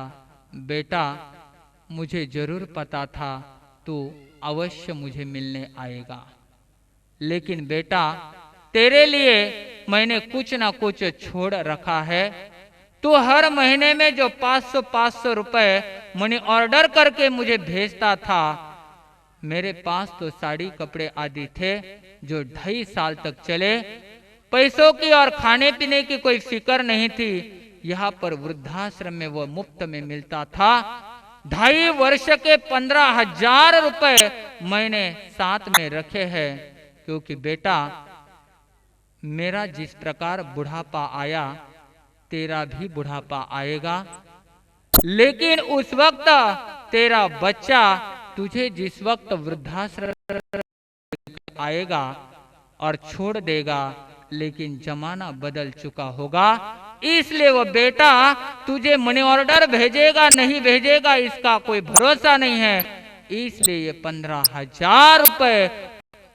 बेटा मुझे जरूर पता था तू अवश्य मुझे मिलने आएगा, लेकिन बेटा तेरे लिए मैंने कुछ ना कुछ छोड़ रखा है। तू हर महीने में जो 500 रुपए मनी ऑर्डर करके मुझे भेजता था, मेरे पास तो साड़ी कपड़े आदि थे जो 2.5 साल तक चले। पैसों की और खाने पीने की कोई फिक्र नहीं थी। यहाँ पर वृद्धाश्रम में वो मुफ्त में मिलता था। 2.5 वर्ष के 15,000 रुपए मैंने साथ में रखे हैं, क्योंकि बेटा मेरा जिस प्रकार बुढ़ापा आया, तेरा भी बुढ़ापा आएगा। लेकिन उस वक्त तेरा बच्चा तुझे जिस वक्त वृद्धाश्रम आएगा और छोड़ देगा, लेकिन जमाना बदल चुका होगा। इसलिए वो बेटा तुझे मनी ऑर्डर भेजेगा नहीं भेजेगा इसका कोई भरोसा नहीं है, इसलिए ये 15,000 रुपए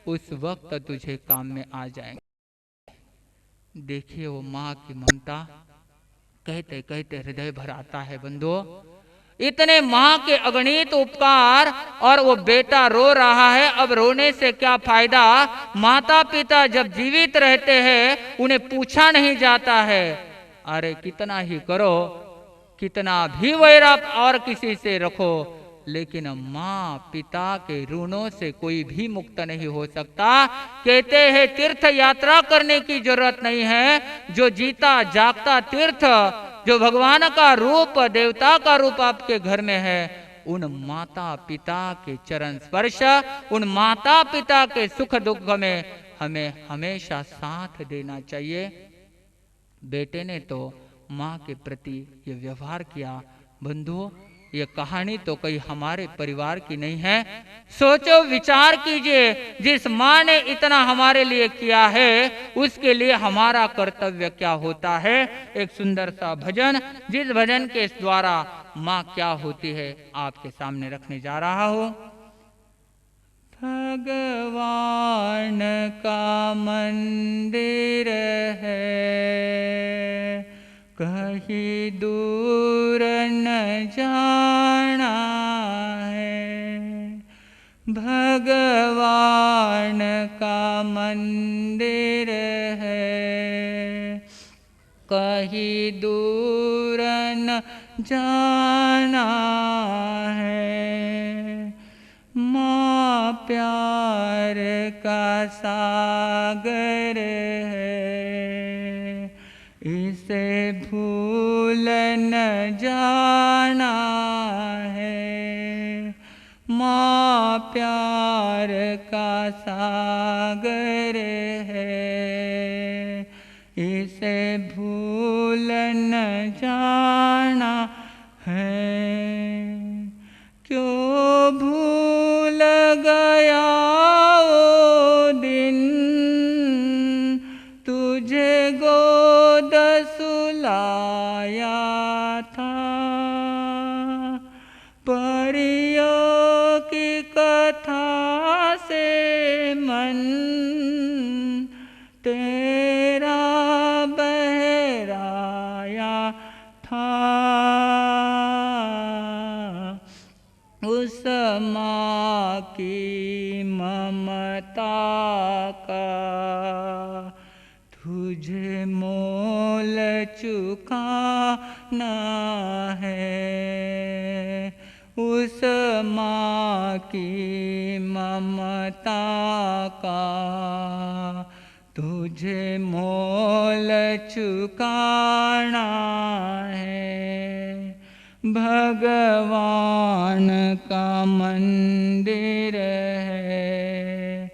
उस वक्त तुझे काम में आ जाएंगे। देखिए वो माँ की ममता, कहते कहते हृदय भर आता है बंधुओं। इतने माँ के अगणित उपकार और वो बेटा रो रहा है। अब रोने से क्या फायदा, माता पिता जब जीवित रहते हैं उन्हें पूछा नहीं जाता है। अरे कितना ही करो, कितना भी वैर और किसी से रखो, लेकिन माँ पिता के ऋणों से कोई भी मुक्त नहीं हो सकता। कहते हैं तीर्थ यात्रा करने की जरूरत नहीं है, जो जीता जागता तीर्थ, जो भगवान का रूप देवता का रूप आपके घर में है, उन माता पिता के चरण स्पर्श, उन माता पिता के सुख दुख में हमें हमेशा साथ देना चाहिए। बेटे ने तो माँ के प्रति ये व्यवहार किया। बंधुओं ये कहानी तो कहीं हमारे परिवार की नहीं है। सोचो विचार कीजिए, जिस माँ ने इतना हमारे लिए किया है उसके लिए हमारा कर्तव्य क्या होता है। एक सुंदर सा भजन, जिस भजन के द्वारा माँ क्या होती है आपके सामने रखने जा रहा हूँ। भगवान का मंदिर है, कहीं दूर न जाना है। भगवान का मंदिर है, कहीं दूर न जाना है। माँ प्यार का सागर है, इसे भूल न जाना है। माँ प्यार का सागर है, इसे भूल न जाना है। क्यों भूल गया वो दिन, तुझे गोद सुलाया था। परियों की कथा से मन तेरा बहराया था। उस माँ की ममता का तुझे मोल चुकाना है। उस माँ की ममता का तुझे मोल चुकाना है। भगवान का मंदिर है,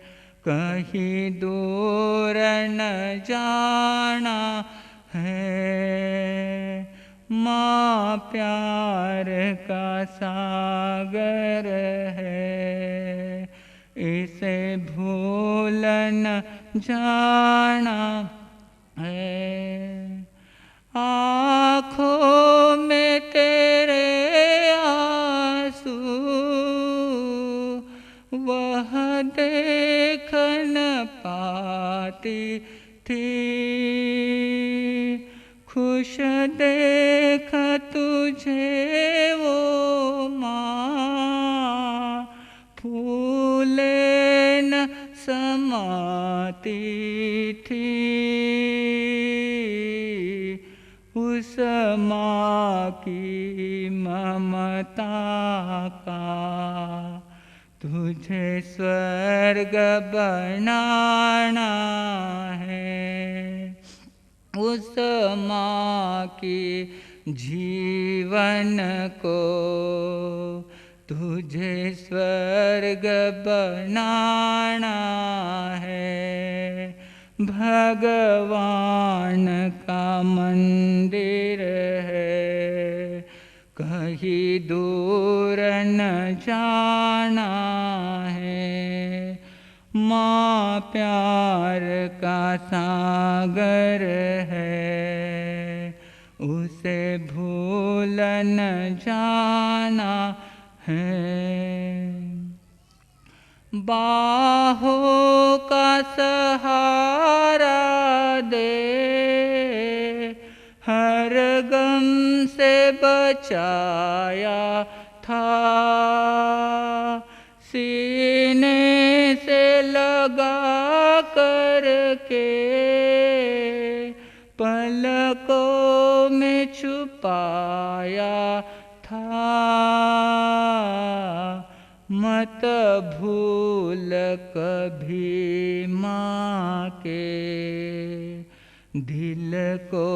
कहीं दूर न जाना है। माँ प्यार का सागर है, इसे भूल न जाना है। आँखों में तेरे आंसू वह देख न पाती थी। खुश देख तुझे वो माँ फूले न समाती थी। उस माँ की ममता का तुझे स्वर्ग बनाना है। उस माँ की जीवन को तुझे स्वर्ग बनाना है। भगवान का मंदिर है, कहीं दूर न जाना है। माँ प्यार का सागर है, न जाना है। बाहों का सहारा दे, हर गम से बचाया था। सीने से लगा करके पलकों में छुपाया था। मत भूल कभी माँ के दिल को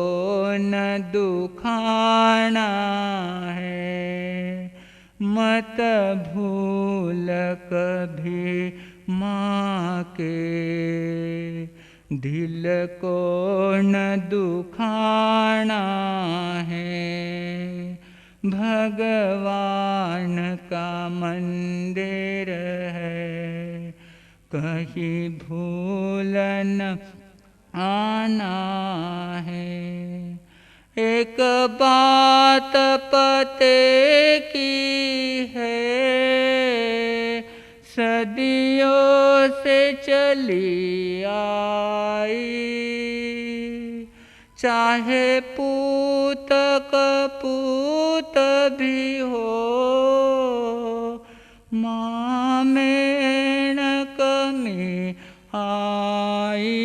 न दुखाना है। मत भूल कभी माँ के दिल को न दुखाना है। भगवान का मंदिर है, कहीं भूल न आना है। एक बात पते की है, सदियों से चली आई। चाहे पूत कपूत भी हो, माँ में न कमी आई।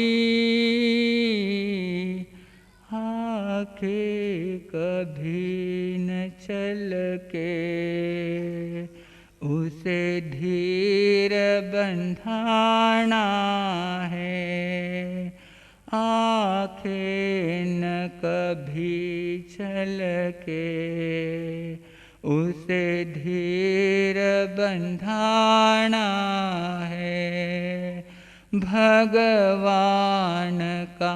आके कभी न चल के उसे धीर बंधाना है। आँखें न कभी चल के उसे धीर बंधाना है। भगवान का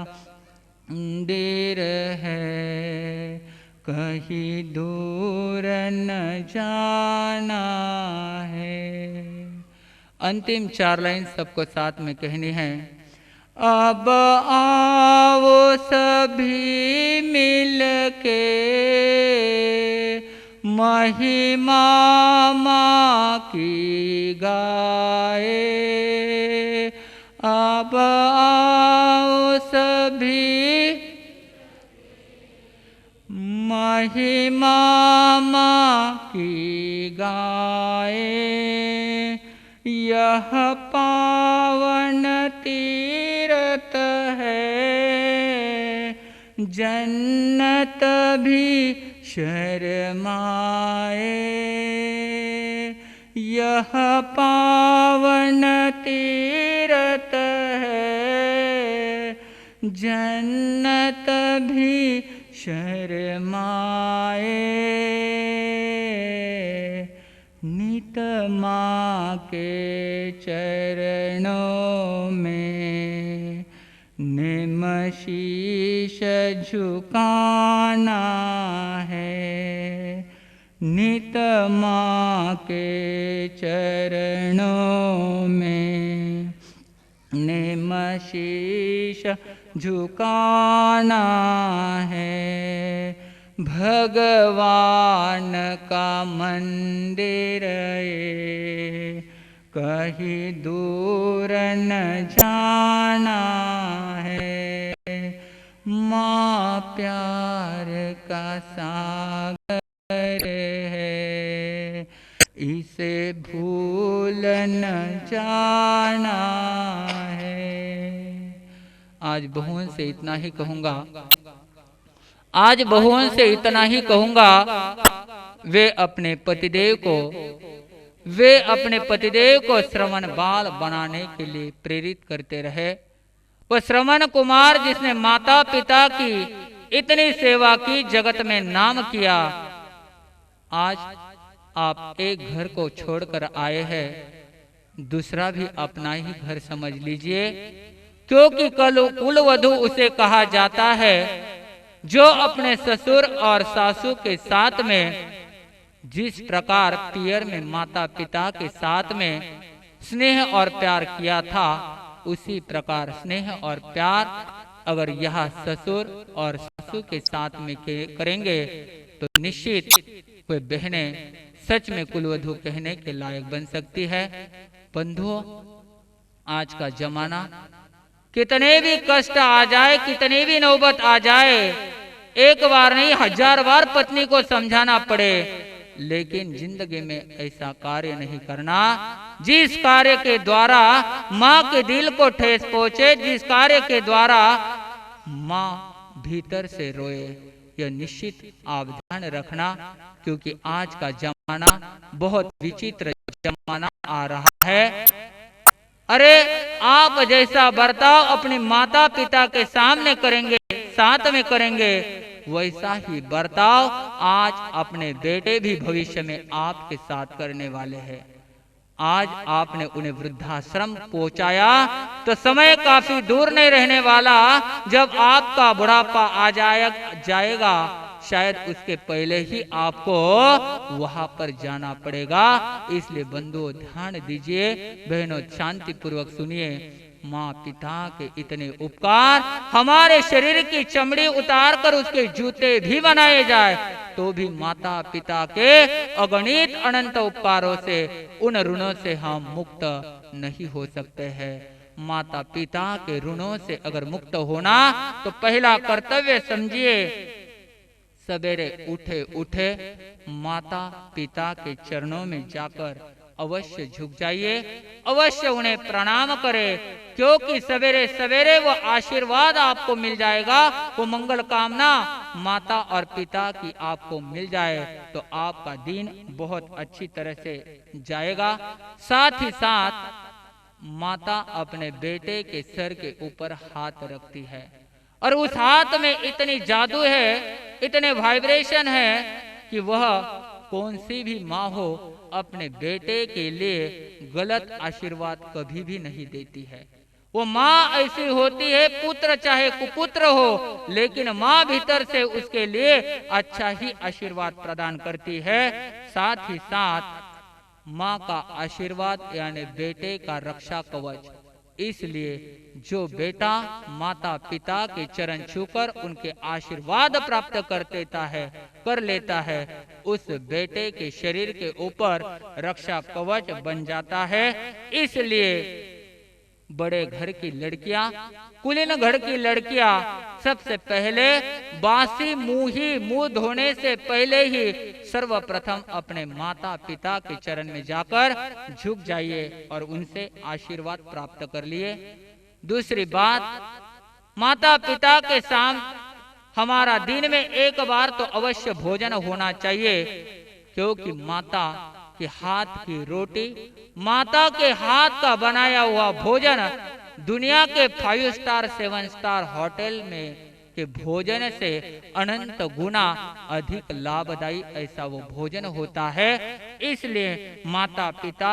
मंदिर है, कहीं दूर न जाना है। अंतिम 4 लाइन सबको साथ में कहनी है। अब आओ सभी मिल के महिमा माँ की गाए। अब आओ सभी महिमा माँ की गाए। यह पावन तीर्थ है, जन्नत भी शर्माए। यह पावन तीर्थ है, जन्नत भी शर्माए। नित माँ के चरणों में निम शीश झुकाना है। नित माँ के चरणों में निम शीश झुकाना है। भगवान का मंदिर ये, कहीं दूर न जाना है। माँ प्यार का सागर है, इसे भूल न जाना है। आज बहुओं से इतना ही कहूँगा, आज बहुओं से इतना ही कहूँगा, वे अपने पतिदेव को श्रवण बाल बनाने के लिए प्रेरित करते रहे। वो श्रवण कुमार जिसने माता पिता की इतनी सेवा की, जगत में नाम किया, आज आप एक घर को छोड़कर आए हैं, दूसरा भी अपना ही घर समझ लीजिए, क्योंकि कुल वधू उसे कहा जाता है जो अपने ससुर और सासू के साथ में जिस प्रकार पियर में माता पिता के साथ में स्नेह और प्यार किया था, उसी प्रकार स्नेह और प्यार अगर यह ससुर और सासू के साथ में करेंगे तो निश्चित कोई बहनें सच में कुलवधू कहने के लायक बन सकती है। बंधुओं, आज का जमाना कितने भी कष्ट आ जाए, कितनी भी नौबत आ जाए, एक बार नहीं 1000 बार पत्नी को समझाना पड़े, लेकिन जिंदगी में ऐसा कार्य नहीं करना जिस कार्य के द्वारा माँ के दिल को ठेस पहुंचे, जिस कार्य के द्वारा माँ भीतर से रोए। यह निश्चित आप ध्यान रखना, क्योंकि आज का जमाना बहुत विचित्र जमाना आ रहा है। अरे आप जैसा बर्ताव अपने माता पिता के सामने करेंगे, साथ में करेंगे, वैसा ही बर्ताव आज अपने बेटे भी भविष्य में आपके साथ करने वाले हैं। आज आपने उन्हें वृद्धाश्रम पहुंचाया तो समय काफी दूर नहीं रहने वाला जब आपका बुढ़ापा आ जाएगा, शायद उसके पहले ही आपको वहां पर जाना पड़ेगा। इसलिए बंधुओं ध्यान दीजिए, बहनों शांति पूर्वक सुनिए। माँ पिता के इतने उपकार, हमारे शरीर की चमड़ी उतार कर उसके जूते भी बनाए जाए तो भी माता पिता के अगणित अनंत उपकारों से, उन ऋणों से हम मुक्त नहीं हो सकते हैं। माता पिता के ऋणों से अगर मुक्त होना तो पहला कर्तव्य समझिए, सवेरे उठे उठे माता पिता के चरणों में जाकर अवश्य झुक जाइए, अवश्य उन्हें प्रणाम करें, क्योंकि सवेरे सवेरे वो आशीर्वाद आपको मिल जाएगा। वो मंगल कामना माता और पिता की आपको मिल जाए तो आपका दिन बहुत अच्छी तरह से जाएगा। साथ ही साथ माता अपने बेटे के सर के ऊपर हाथ रखती है और उस हाथ में इतनी जादू है, इतने वाइब्रेशन है कि वह कौन सी भी माँ हो अपने बेटे के लिए गलत आशीर्वाद कभी भी नहीं देती है। वो माँ ऐसी होती है, पुत्र चाहे कुपुत्र हो, लेकिन माँ भीतर से उसके लिए अच्छा ही आशीर्वाद प्रदान करती है। साथ ही साथ माँ का आशीर्वाद यानी बेटे का रक्षा कवच। इसलिए जो बेटा माता पिता के चरण छूकर उनके आशीर्वाद प्राप्त कर लेता है, उस बेटे के शरीर के ऊपर रक्षा कवच बन जाता है। इसलिए बड़े घर की लड़कियां, कुलीन घर की लड़कियां सबसे पहले बासी मुंह धोने से पहले ही सर्वप्रथम अपने माता पिता के चरण में जाकर झुक जाइए और उनसे आशीर्वाद प्राप्त कर लिए। दूसरी बात, माता पिता के सामने हमारा दिन में एक बार तो अवश्य भोजन होना चाहिए, क्योंकि माता के हाथ की रोटी, माता के हाथ का बनाया हुआ भोजन दुनिया के 5 स्टार 7 स्टार होटल में के भोजन से अनंत गुना अधिक लाभदायी ऐसा वो भोजन होता है। इसलिए माता पिता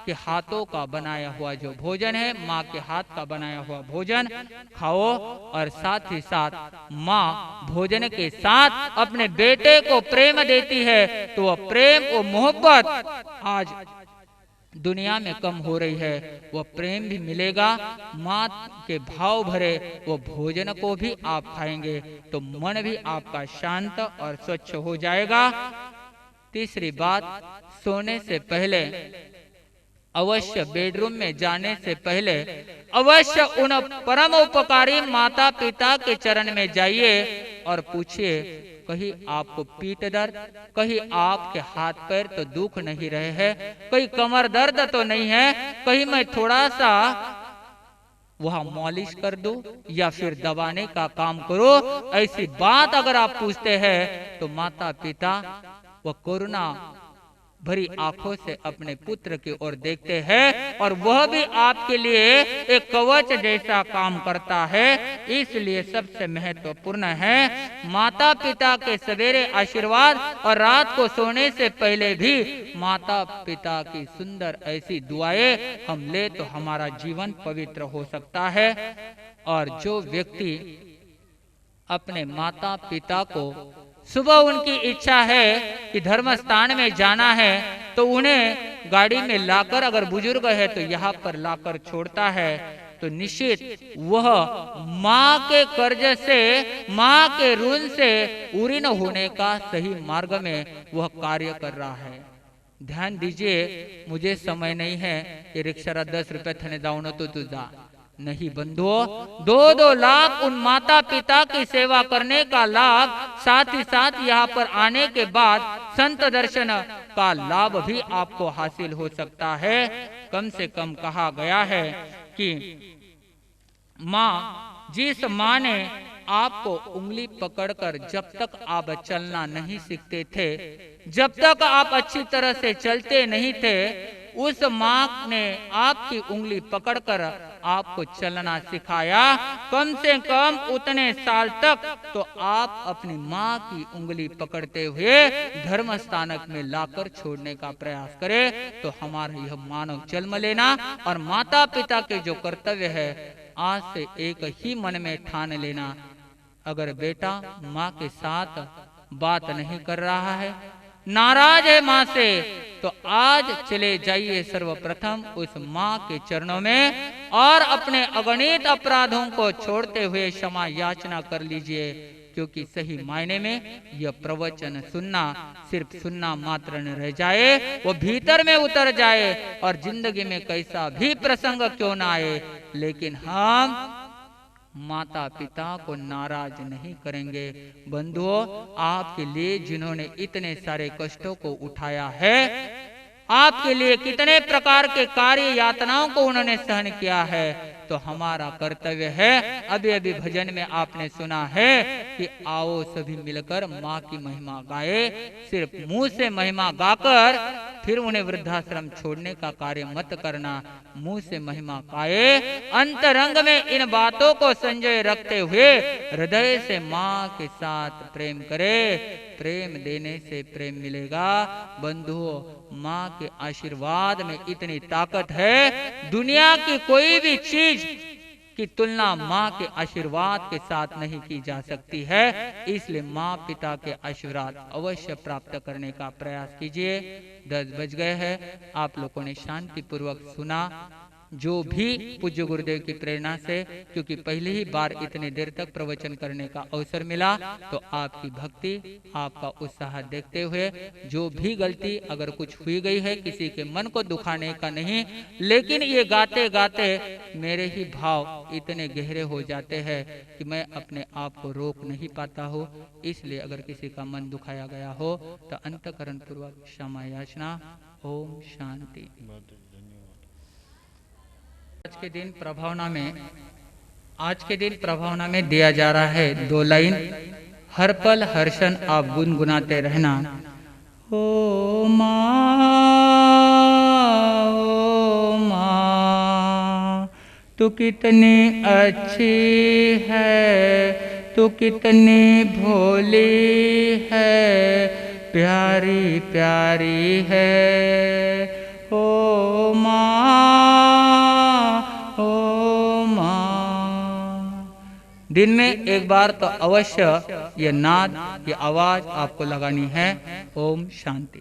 के हाथों का बनाया हुआ जो भोजन है, माँ के हाथ का बनाया हुआ भोजन खाओ। और साथ ही साथ माँ भोजन के साथ अपने बेटे को प्रेम देती है, तो वह प्रेम वो मोहब्बत आज दुनिया में कम हो रही है, वह प्रेम भी मिलेगा। माँ के भाव भरे वो भोजन को भी आप खाएंगे तो मन भी आपका शांत और स्वच्छ हो जाएगा। तीसरी बात, सोने से पहले अवश्य बेडरूम में जाने से पहले अवश्य उन परम उपकारी माता पिता के चरण में जाइए और पूछिए, कहीं आपको पीठ दर्द, कहीं आपके हाथ पैर तो दुख नहीं रहे हैं, कहीं कमर दर्द तो नहीं है, कहीं मैं थोड़ा सा वह मालिश कर दूं या फिर दबाने का काम करो। ऐसी बात अगर आप पूछते हैं तो माता पिता वह करुणा भरी आंखों से अपने पुत्र की ओर देखते हैं और वह भी आपके लिए एक कवच जैसा काम करता है। इसलिए सबसे महत्वपूर्ण है माता पिता के सवेरे आशीर्वाद और रात को सोने से पहले भी माता पिता की सुंदर ऐसी दुआएं हम ले तो हमारा जीवन पवित्र हो सकता है। और जो व्यक्ति अपने माता पिता को सुबह उनकी इच्छा है कि धर्म स्थान में जाना है तो उन्हें गाड़ी में लाकर, अगर बुजुर्ग है तो यहाँ पर लाकर छोड़ता है, तो निश्चित वह माँ के कर्ज से, माँ के ऋण से उरीन होने का सही मार्ग में वह कार्य कर रहा है। ध्यान दीजिए, मुझे समय नहीं है कि रिक्शा 10 रुपये थने जाऊन तो तू जा, नहीं बंधुओं, 2-2 लाख उन माता पिता की सेवा करने का लाभ, साथ ही साथ यहाँ पर आने के बाद संत दर्शन का लाभ भी आपको हासिल हो सकता है। कम से कम कहा गया है कि माँ, जिस माँ ने आपको उंगली पकड़कर जब तक आप चलना नहीं सीखते थे, जब तक आप अच्छी तरह से चलते नहीं थे, उस माँ ने आपकी उंगली पकड़कर आपको चलना सिखाया। कम से कम उतने साल तक तो आप अपनी माँ की उंगली पकड़ते हुए धर्म स्थानक में लाकर छोड़ने का प्रयास करें। तो हमारा यह मानव जन्म लेना और माता पिता के जो कर्तव्य है, आज से एक ही मन में ठान लेना, अगर बेटा माँ के साथ बात नहीं कर रहा है, नाराज है माँ से, तो आज चले जाइए सर्वप्रथम उस माँ के चरणों में और अपने अगणित अपराधों को छोड़ते हुए क्षमा याचना कर लीजिए। क्योंकि सही मायने में यह प्रवचन सुनना सिर्फ सुनना मात्र न रह जाए, वो भीतर में उतर जाए और जिंदगी में कैसा भी प्रसंग क्यों ना आए, लेकिन हम माता पिता को नाराज नहीं करेंगे। बंधुओं, आपके लिए जिन्होंने इतने सारे कष्टों को उठाया है, आपके लिए कितने प्रकार के कार्य यातनाओं को उन्होंने सहन किया है, तो हमारा कर्तव्य है, अभी अभी भजन में आपने सुना है कि आओ सभी मिलकर माँ की महिमा गाए। सिर्फ मुंह से महिमा गाकर फिर उन्हें वृद्धाश्रम छोड़ने का कार्य मत करना, मुंह से महिमा गाए, अंतरंग में इन बातों को संजय रखते हुए हृदय से माँ के साथ प्रेम करे। प्रेम देने से प्रेम मिलेगा। बंधुओं, माँ के आशीर्वाद में इतनी ताकत है, दुनिया की कोई भी चीज की तुलना माँ के आशीर्वाद के साथ नहीं की जा सकती है। इसलिए माँ पिता के आशीर्वाद अवश्य प्राप्त करने का प्रयास कीजिए। 10 बज गए हैं, आप लोगों ने शांति पूर्वक सुना, जो भी पूज्य गुरुदेव की प्रेरणा से, क्योंकि पहली ही बार इतने देर तक प्रवचन करने का अवसर मिला, तो आपकी भक्ति, आपका उत्साह देखते हुए जो भी गलती अगर कुछ हुई गई है, किसी के मन को दुखाने का नहीं, लेकिन ये गाते गाते मेरे ही भाव इतने गहरे हो जाते हैं कि मैं अपने आप को रोक नहीं पाता हूँ। इसलिए अगर किसी का मन दुखाया गया हो तो अंतःकरण पूर्वक क्षमा याचना। ओम शांति। आज के दिन प्रभावना में दिया जा रहा है 2 लाइन। हर पल हर क्षण आप गुनगुनाते रहना। ओ माँ, तू कितनी अच्छी है, तू कितनी भोली है, प्यारी प्यारी है। ओ दिन में एक बार तो अवश्य ये नाद, ये आवाज आपको लगानी है। ओम शांति।